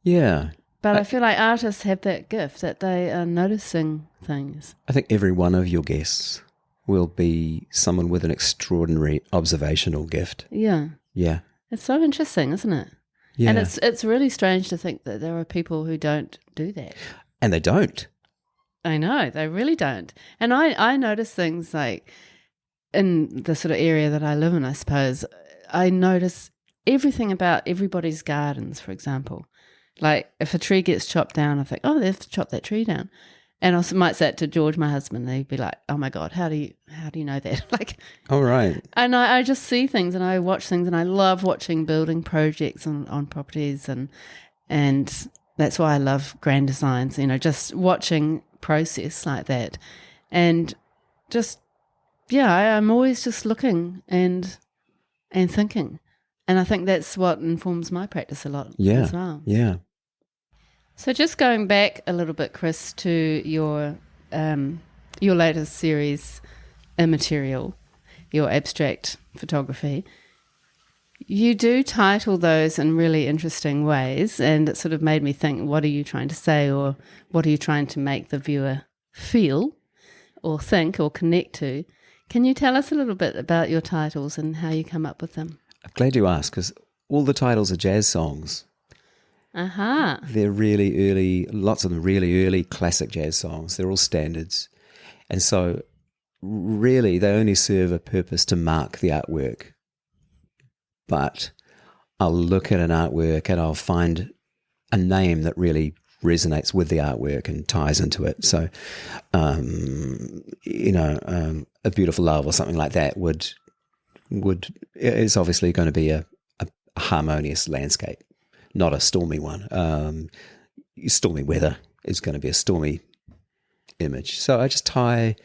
Yeah. But I feel like artists have that gift, that they are noticing things. I think every one of your guests will be someone with an extraordinary observational gift. Yeah. Yeah. It's so interesting, isn't it? Yeah. And it's really strange to think that there are people who don't do that. And they don't. I know, they really don't. And I notice things like in the sort of area that I live in, I suppose, I notice everything about everybody's gardens, for example. Like if a tree gets chopped down, I think, oh, they have to chop that tree down. And I might say it to George, my husband, and he'd be like, oh my God, how do you know that? Like, Oh, right. and I just see things and I watch things, and I love watching building projects on properties, and that's why I love grand designs, just watching process like that. And just, yeah, I'm always just looking and thinking. And I think that's what informs my practice a lot as well. Yeah. So just going back a little bit, Chris, to your latest series, Immaterial, your abstract photography, you do title those in really interesting ways, and it sort of made me think, what are you trying to say, or what are you trying to make the viewer feel or think or connect to? Can you tell us a little bit about your titles and how you come up with them? I'm glad you asked, because all the titles are jazz songs. Aha. They're really early, lots of them really early classic jazz songs. They're all standards. And so really they only serve a purpose to mark the artwork. But I'll look at an artwork and I'll find a name that really resonates with the artwork and ties into it. So, A Beautiful Love or something like that is obviously going to be a harmonious landscape, not a stormy one. Stormy weather is going to be a stormy image. So I just tie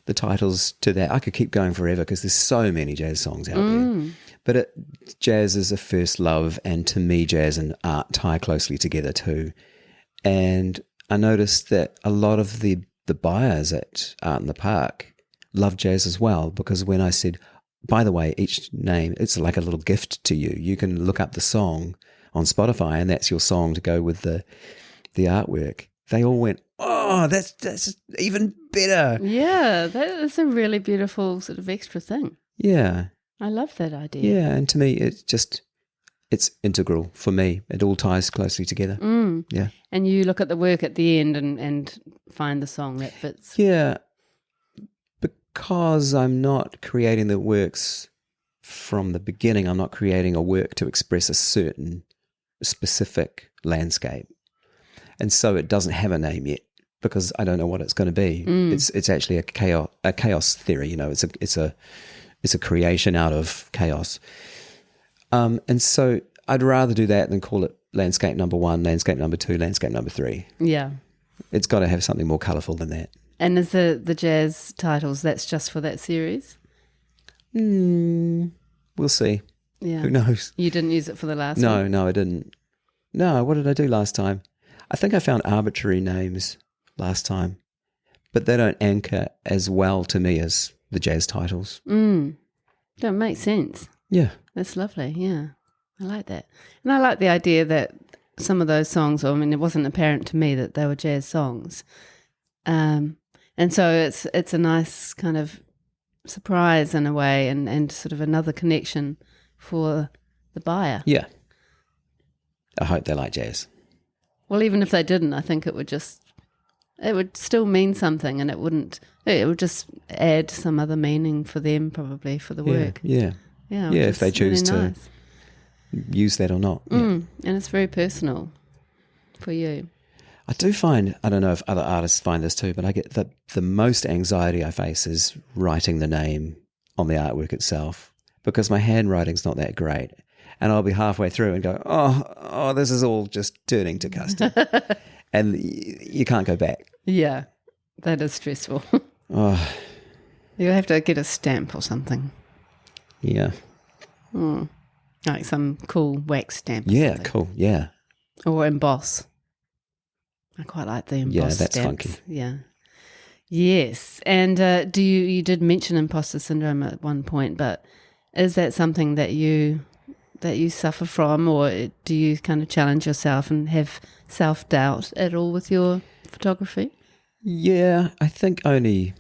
the titles to that. I could keep going forever because there's so many jazz songs out there. But jazz is a first love, and to me, jazz and art tie closely together too. And I noticed that a lot of the buyers at Art in the Park love jazz as well, because when I said, by the way, each name, it's like a little gift to you. You can look up the song on Spotify, and that's your song to go with the artwork. They all went, oh, that's even better. Yeah, that is a really beautiful sort of extra thing. Yeah. I love that idea. Yeah, and to me, it's integral for me. It all ties closely together. Yeah. And you look at the work at the end and find the song that fits. Yeah, because I'm not creating the works from the beginning. I'm not creating a work to express a certain specific landscape. And so it doesn't have a name yet because I don't know what it's going to be. It's actually a chaos theory, it's a creation out of chaos. And so I'd rather do that than call it landscape number 1, landscape number 2, landscape number 3. Yeah. It's got to have something more colourful than that. And is the jazz titles, that's just for that series? We'll see. Yeah. Who knows? You didn't use it for the last one? No, I didn't. No, what did I do last time? I think I found arbitrary names last time, but they don't anchor as well to me as the jazz titles. That makes sense. Yeah. That's lovely, yeah. I like that. And I like the idea that some of those songs, it wasn't apparent to me that they were jazz songs. And so it's a nice kind of surprise in a way, and sort of another connection for the buyer. Yeah. I hope they like jazz. Well, even if they didn't, I think it would still mean something, and it would just add some other meaning for them, probably, for the work. Yeah. Yeah, if they choose really to use that or not. Yeah. And it's very personal for you. I do find, I don't know if other artists find this too, but I get the most anxiety I face is writing the name on the artwork itself, because my handwriting's not that great. And I'll be halfway through and go, oh, this is all just turning to custard. And you can't go back. Yeah, that is stressful. Oh. You'll have to get a stamp or something. Yeah. Like some cool wax stamp. Yeah, cool, yeah. Or emboss. I quite like the emboss Yeah, that's stamps. funky. Yeah. Yes. And you did mention imposter syndrome at one point, but is that something that you suffer from, or do you kind of challenge yourself and have self-doubt at all with your photography? Yeah, I think only,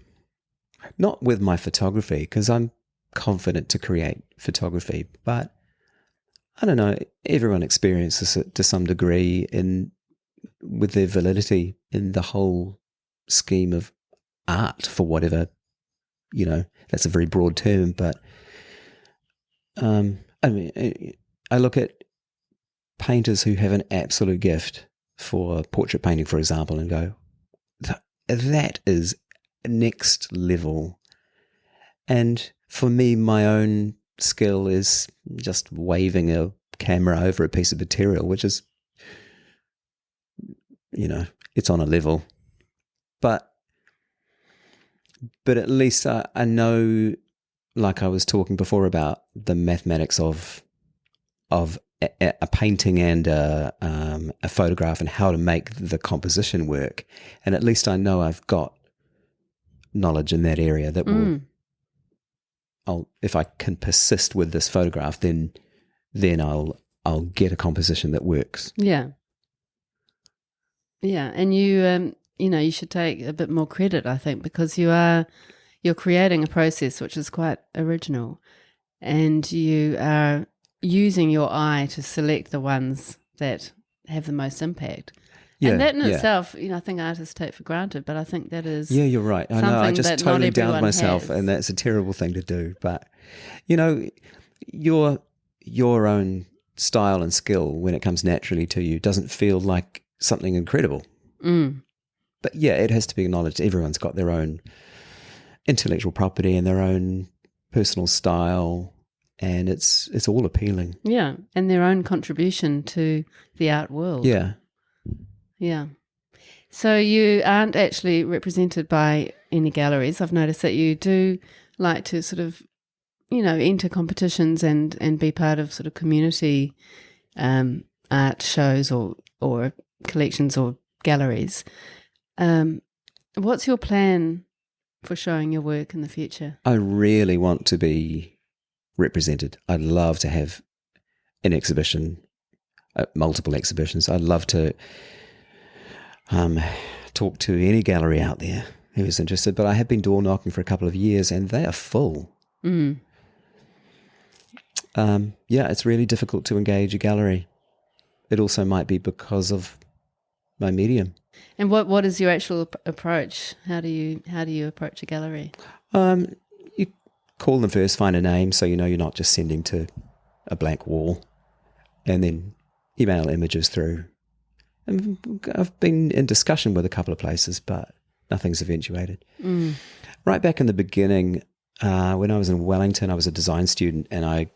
not with my photography, because I'm confident to create photography, but I don't know, everyone experiences it to some degree in with their validity in the whole scheme of art, for whatever, that's a very broad term, but I look at painters who have an absolute gift for portrait painting, for example, and go, that is next level. And for me, my own skill is just waving a camera over a piece of material, which is, it's on a level. But at least I know, like I was talking before about the mathematics of a painting and a photograph and how to make the composition work. And at least I know I've got knowledge in that area that if I can persist with this photograph, then I'll get a composition that works. Yeah. Yeah, and you should take a bit more credit, I think, because you're creating a process which is quite original, and you are using your eye to select the ones that have the most impact. Yeah, and that in itself, I think artists take for granted, but I think that is you're right. I know, I just totally downed myself, and that's a terrible thing to do. But, your own style and skill, when it comes naturally to you, doesn't feel like something incredible. But yeah, it has to be acknowledged. Everyone's got their own intellectual property and their own personal style, and it's all appealing. Yeah, and their own contribution to the art world. Yeah. Yeah. So you aren't actually represented by any galleries. I've noticed that you do like to sort of, enter competitions and be part of sort of community art shows or collections or galleries. What's your plan for showing your work in the future? I really want to be represented. I'd love to have an exhibition, multiple exhibitions. I'd love to talk to any gallery out there who is interested, but I have been door knocking for a couple of years and they are full. It's really difficult to engage a gallery. It also might be because of my medium. And what is your actual approach? How do you approach a gallery? You call them first, find a name, so you're not just sending to a blank wall, and then email images through. And I've been in discussion with a couple of places, but nothing's eventuated. Right back in the beginning, when I was in Wellington, I was a design student, and I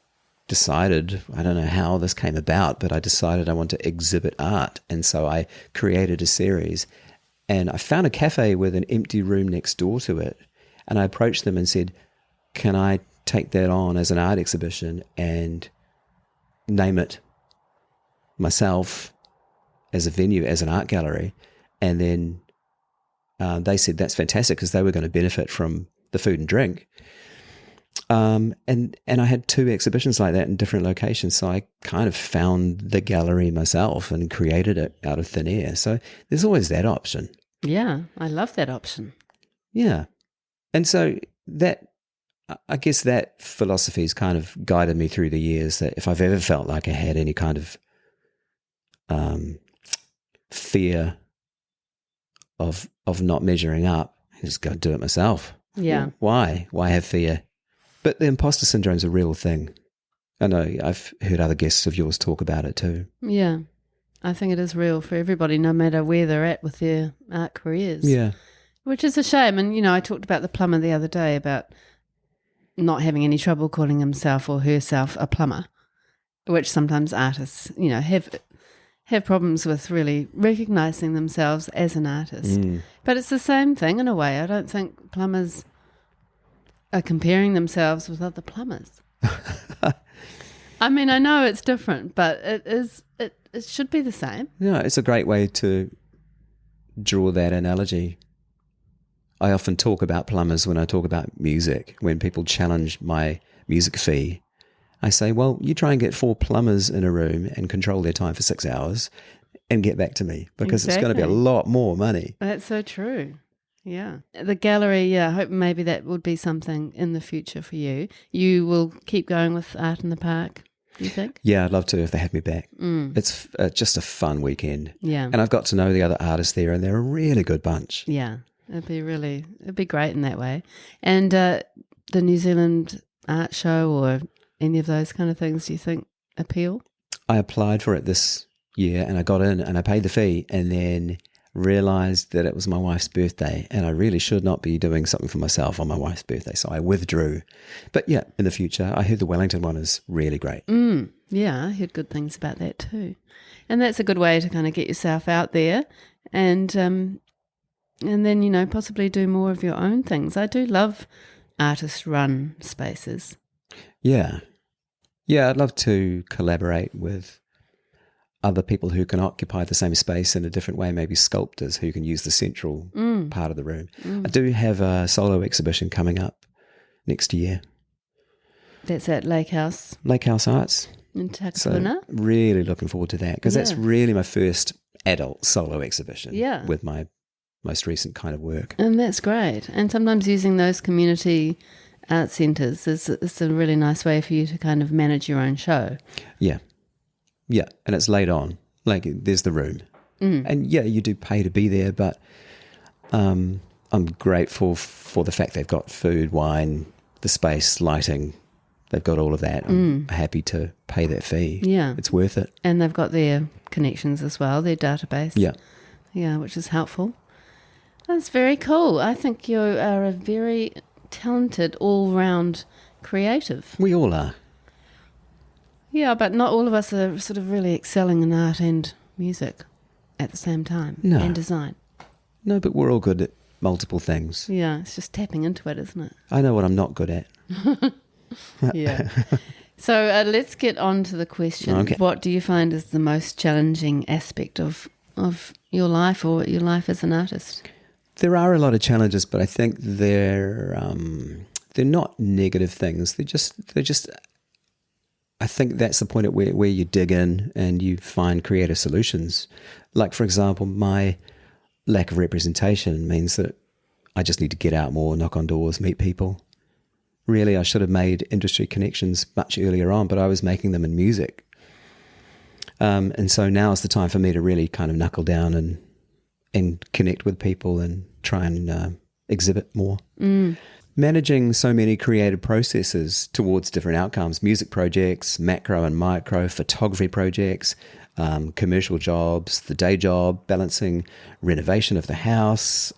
decided, I don't know how this came about, but I decided I want to exhibit art. And so I created a series, and I found a cafe with an empty room next door to it. And I approached them and said, can I take that on as an art exhibition and name it myself as a venue, as an art gallery? And then they said that's fantastic, because they were going to benefit from the food and drink. And I had 2 exhibitions like that in different locations. So I kind of found the gallery myself and created it out of thin air. So there's always that option. Yeah, I love that option. Yeah. And so I guess that philosophy has kind of guided me through the years, that if I've ever felt like I had any kind of fear of not measuring up, I just go do it myself. Yeah. Why have fear? But the imposter syndrome is a real thing. I know I've heard other guests of yours talk about it too. Yeah, I think it is real for everybody, no matter where they're at with their art careers. Yeah. Which is a shame. And, I talked about the plumber the other day, about not having any trouble calling himself or herself a plumber, which sometimes artists, have problems with really recognising themselves as an artist. But it's the same thing in a way. I don't think plumbers are comparing themselves with other plumbers. I mean, I know it's different, but it should be the same. Yeah, it's a great way to draw that analogy. I often talk about plumbers when I talk about music. When people challenge my music fee, I say, well, you try and get 4 plumbers in a room and control their time for 6 hours and get back to me, because It's going to be a lot more money. That's so true. Yeah. The gallery, I hope maybe that would be something in the future for you. You will keep going with Art in the Park? you think? Yeah, I'd love to if they had me back. It's just a fun weekend. Yeah. And I've got to know the other artists there, and they're a really good bunch. Yeah, it'd be great in that way. And the New Zealand art show or any of those kind of things, do you think appeal? I applied for it this year, and I got in, and I paid the fee, and then realised that it was my wife's birthday, and I really should not be doing something for myself on my wife's birthday, so I withdrew. But yeah, in the future, I heard the Wellington one is really great. Yeah, I heard good things about that too. And that's a good way to kind of get yourself out there and then, possibly do more of your own things. I do love artist-run spaces. Yeah. Yeah, I'd love to collaborate with other people who can occupy the same space in a different way, maybe sculptors who can use the central part of the room. I do have a solo exhibition coming up next year. That's at Lake House Arts. in Takapuna. So really looking forward to that, because that's really my first adult solo exhibition with my most recent kind of work. And that's great. And sometimes using those community art centres is a really nice way for you to kind of manage your own show. Yeah. Yeah, and it's laid on. Like, there's the room. And yeah, you do pay to be there, but I'm grateful for the fact they've got food, wine, the space, lighting. They've got all of that. I'm happy to pay that fee. Yeah. It's worth it. And they've got their connections as well, their database. Yeah. Yeah, which is helpful. That's very cool. I think you are a very talented, all-round creative. We all are. Yeah, but not all of us are sort of really excelling in art and music at the same time. No. And design. No, but we're all good at multiple things. Yeah, it's just tapping into it, isn't it? I know what I'm not good at. Yeah. So let's get on to the question. Okay. What do you find is the most challenging aspect of your life or your life as an artist? There are a lot of challenges, but I think they're not negative things. They're just. I think that's the point at where you dig in and you find creative solutions. Like, for example, my lack of representation means that I just need to get out more, knock on doors, meet people. Really, I should have made industry connections much earlier on, but I was making them in music. And so now is the time for me to really kind of knuckle down and connect with people and try and exhibit more. Managing so many creative processes towards different outcomes, music projects, macro and micro, photography projects, commercial jobs, the day job, balancing renovation of the house.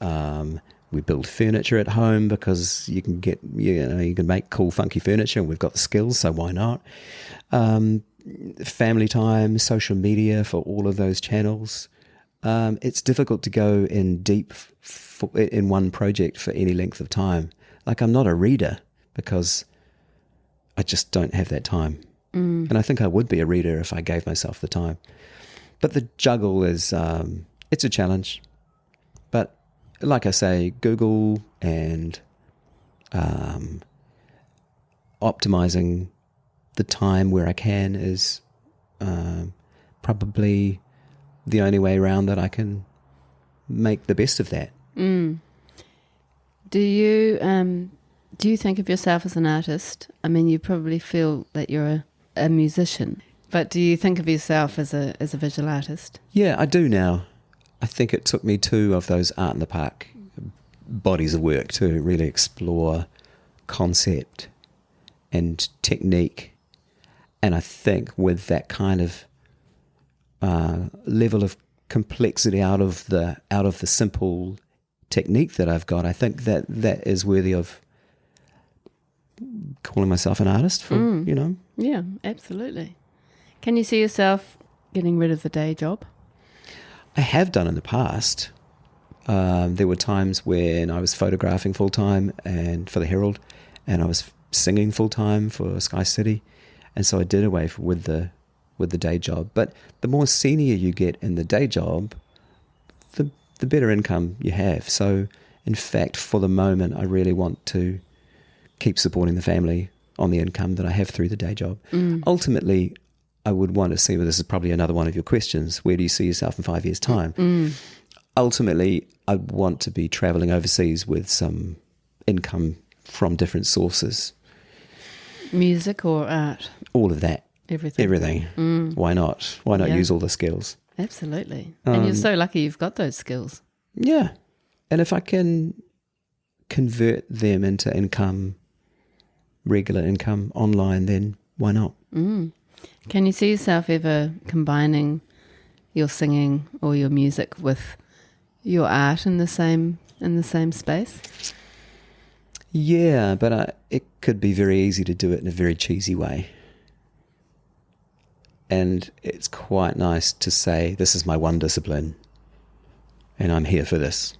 We build furniture at home because you can make cool, funky furniture, and we've got the skills, so why not? Family time, social media for all of those channels. It's difficult to go in deep in one project for any length of time. Like, I'm not a reader because I just don't have that time. And I think I would be a reader if I gave myself the time. But the juggle is, it's a challenge. But like I say, Google and optimizing the time where I can is probably the only way around that I can make the best of that. Do you think of yourself as an artist? I mean, you probably feel that you're a musician, but do you think of yourself as a visual artist? Yeah, I do now. I think it took me 2 of those Art in the Park bodies of work to really explore concept and technique. And I think with that kind of level of complexity out of the simple technique that I've got, I think that is worthy of calling myself an artist for, Yeah, absolutely. Can you see yourself getting rid of the day job? I have done in the past. There were times when I was photographing full-time and for the Herald, and I was singing full-time for Sky City, and so I did away with the day job. But the more senior you get in the day job, the better income you have. So, in fact, for the moment, I really want to keep supporting the family on the income that I have through the day job. Ultimately, I would want to see, well, this is probably another one of your questions, where do you see yourself in 5 years' time? Ultimately, I want to be travelling overseas with some income from different sources. Music or art? All of that. everything. Why not? Why not use all the skills? Absolutely. And you're so lucky you've got those skills. Yeah. And if I can convert them into income, regular income online, then why not? Can you see yourself ever combining your singing or your music with your art in the same space? Yeah, but it could be very easy to do it in a very cheesy way. And it's quite nice to say, this is my one discipline and I'm here for this.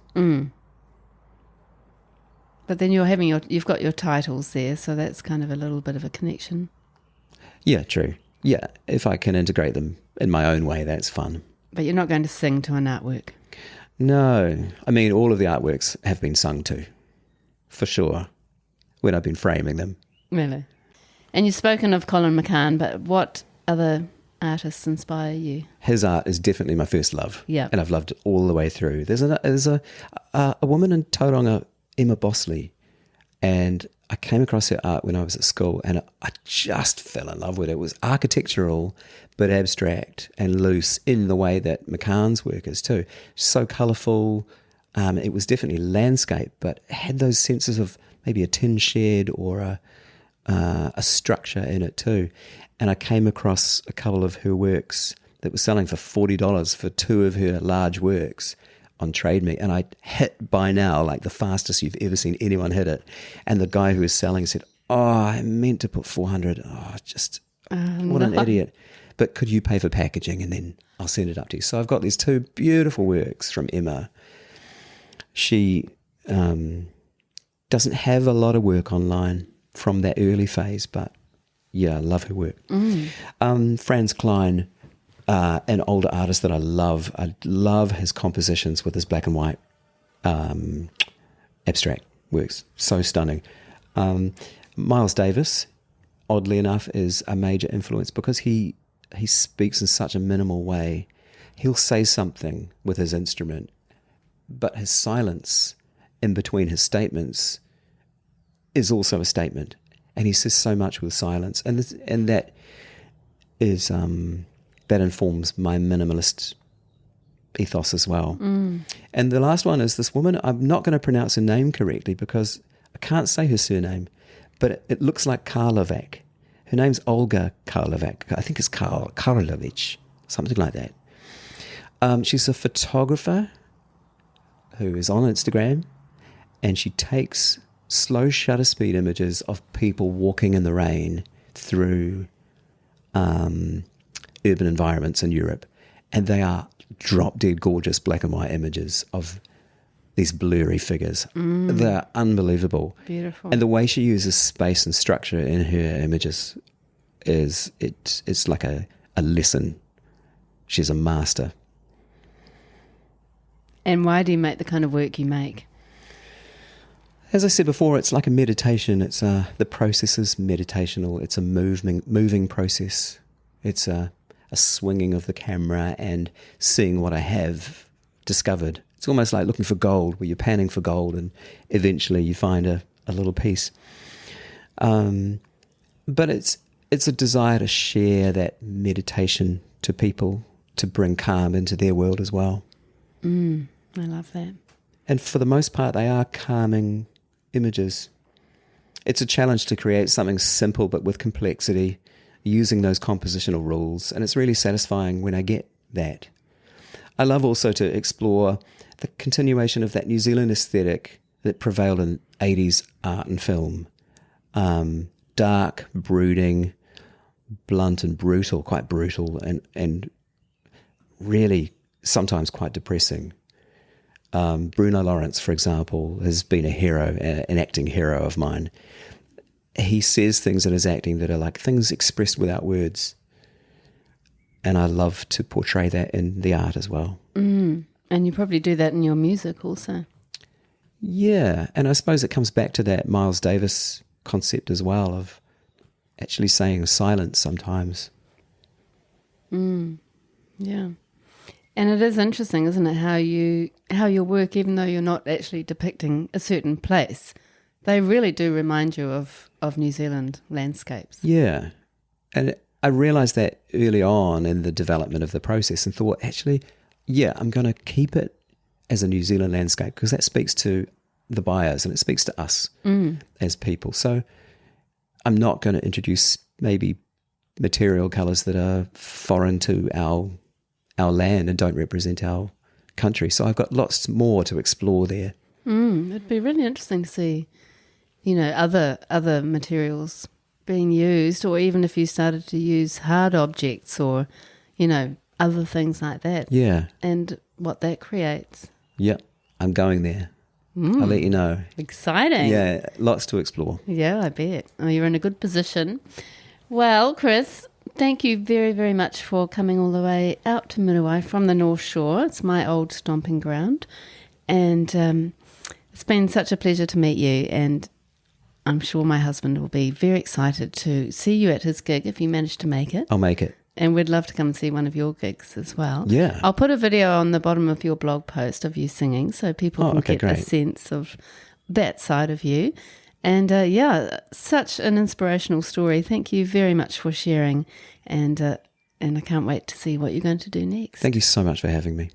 But then you've got your titles there, so that's kind of a little bit of a connection. Yeah, true. Yeah, if I can integrate them in my own way, that's fun. But you're not going to sing to an artwork? No. I mean, all of the artworks have been sung to, for sure, when I've been framing them. Really? And you've spoken of Colin McCahon, but what other artists inspire you? His art is definitely my first love. Yeah. And I've loved it all the way through. There's a woman in Tauranga, Emma Bosley, and I came across her art when I was at school and I just fell in love with it. It was architectural but abstract and loose in the way that McCann's work is too. So colourful. It was definitely landscape, but it had those senses of maybe a tin shed or a structure in it too. And I came across a couple of her works that were selling for $40 for two of her large works on Trade Me, and I hit by now like the fastest you've ever seen anyone hit it. And the guy who was selling said, I meant to put 400. What an idiot. But could you pay for packaging and then I'll send it up to you. So I've got these two beautiful works from Emma. She doesn't have a lot of work online from that early phase, but yeah, I love her work. Franz Klein, an older artist that I love. I love his compositions with his black and white abstract works. So stunning. Miles Davis, oddly enough, is a major influence because he speaks in such a minimal way. He'll say something with his instrument, but his silence in between his statements is also a statement. And he says so much with silence. And that is... that informs my minimalist ethos as well. And the last one is this woman. I'm not going to pronounce her name correctly because I can't say her surname, but it looks like Karlovac. Her name's Olga Karlovac. I think it's Karlovich, something like that. She's a photographer who is on Instagram, and she takes slow shutter speed images of people walking in the rain through urban environments in Europe, and they are drop-dead gorgeous black and white images of these blurry figures. They're unbelievable. Beautiful. And the way she uses space and structure in her images it's like a lesson. She's a master. And why do you make the kind of work you make? As I said before, it's like a meditation. It's the process is meditational. It's a moving process. It's a swinging of the camera and seeing what I have discovered. It's almost like looking for gold, where you're panning for gold and eventually you find a little piece. But it's a desire to share that meditation to people, to bring calm into their world as well. I love that. And for the most part, they are calming images. It's a challenge to create something simple but with complexity, using those compositional rules, and it's really satisfying when I get that. I love also to explore the continuation of that New Zealand aesthetic that prevailed in 80s art and film. Dark, brooding, blunt and brutal, quite brutal, and really sometimes quite depressing. Bruno Lawrence, for example, has been a hero, an acting hero of mine. He says things in his acting that are like things expressed without words. And I love to portray that in the art as well. And you probably do that in your music also. Yeah, and I suppose it comes back to that Miles Davis concept as well of actually saying silence sometimes. Yeah. And it is interesting, isn't it, how your work, even though you're not actually depicting a certain place, they really do remind you of New Zealand landscapes. Yeah. And I realised that early on in the development of the process and thought, actually, yeah, I'm going to keep it as a New Zealand landscape because that speaks to the buyers and it speaks to us as people. So I'm not going to introduce maybe material colours that are foreign to our land and don't represent our country. So I've got lots more to explore there. It'd be really interesting to see, other materials being used, or even if you started to use hard objects or, other things like that. Yeah. And what that creates. Yep. I'm going there. I'll let you know. Exciting. Yeah, lots to explore. Yeah, I bet. Oh, you're in a good position. Well, Chris, thank you very, very much for coming all the way out to Muriwai from the North Shore. It's my old stomping ground. And it's been such a pleasure to meet you. And I'm sure my husband will be very excited to see you at his gig if you manage to make it. I'll make it. And we'd love to come and see one of your gigs as well. Yeah. I'll put a video on the bottom of your blog post of you singing so people can get a sense of that side of you. And such an inspirational story. Thank you very much for sharing. And I can't wait to see what you're going to do next. Thank you so much for having me.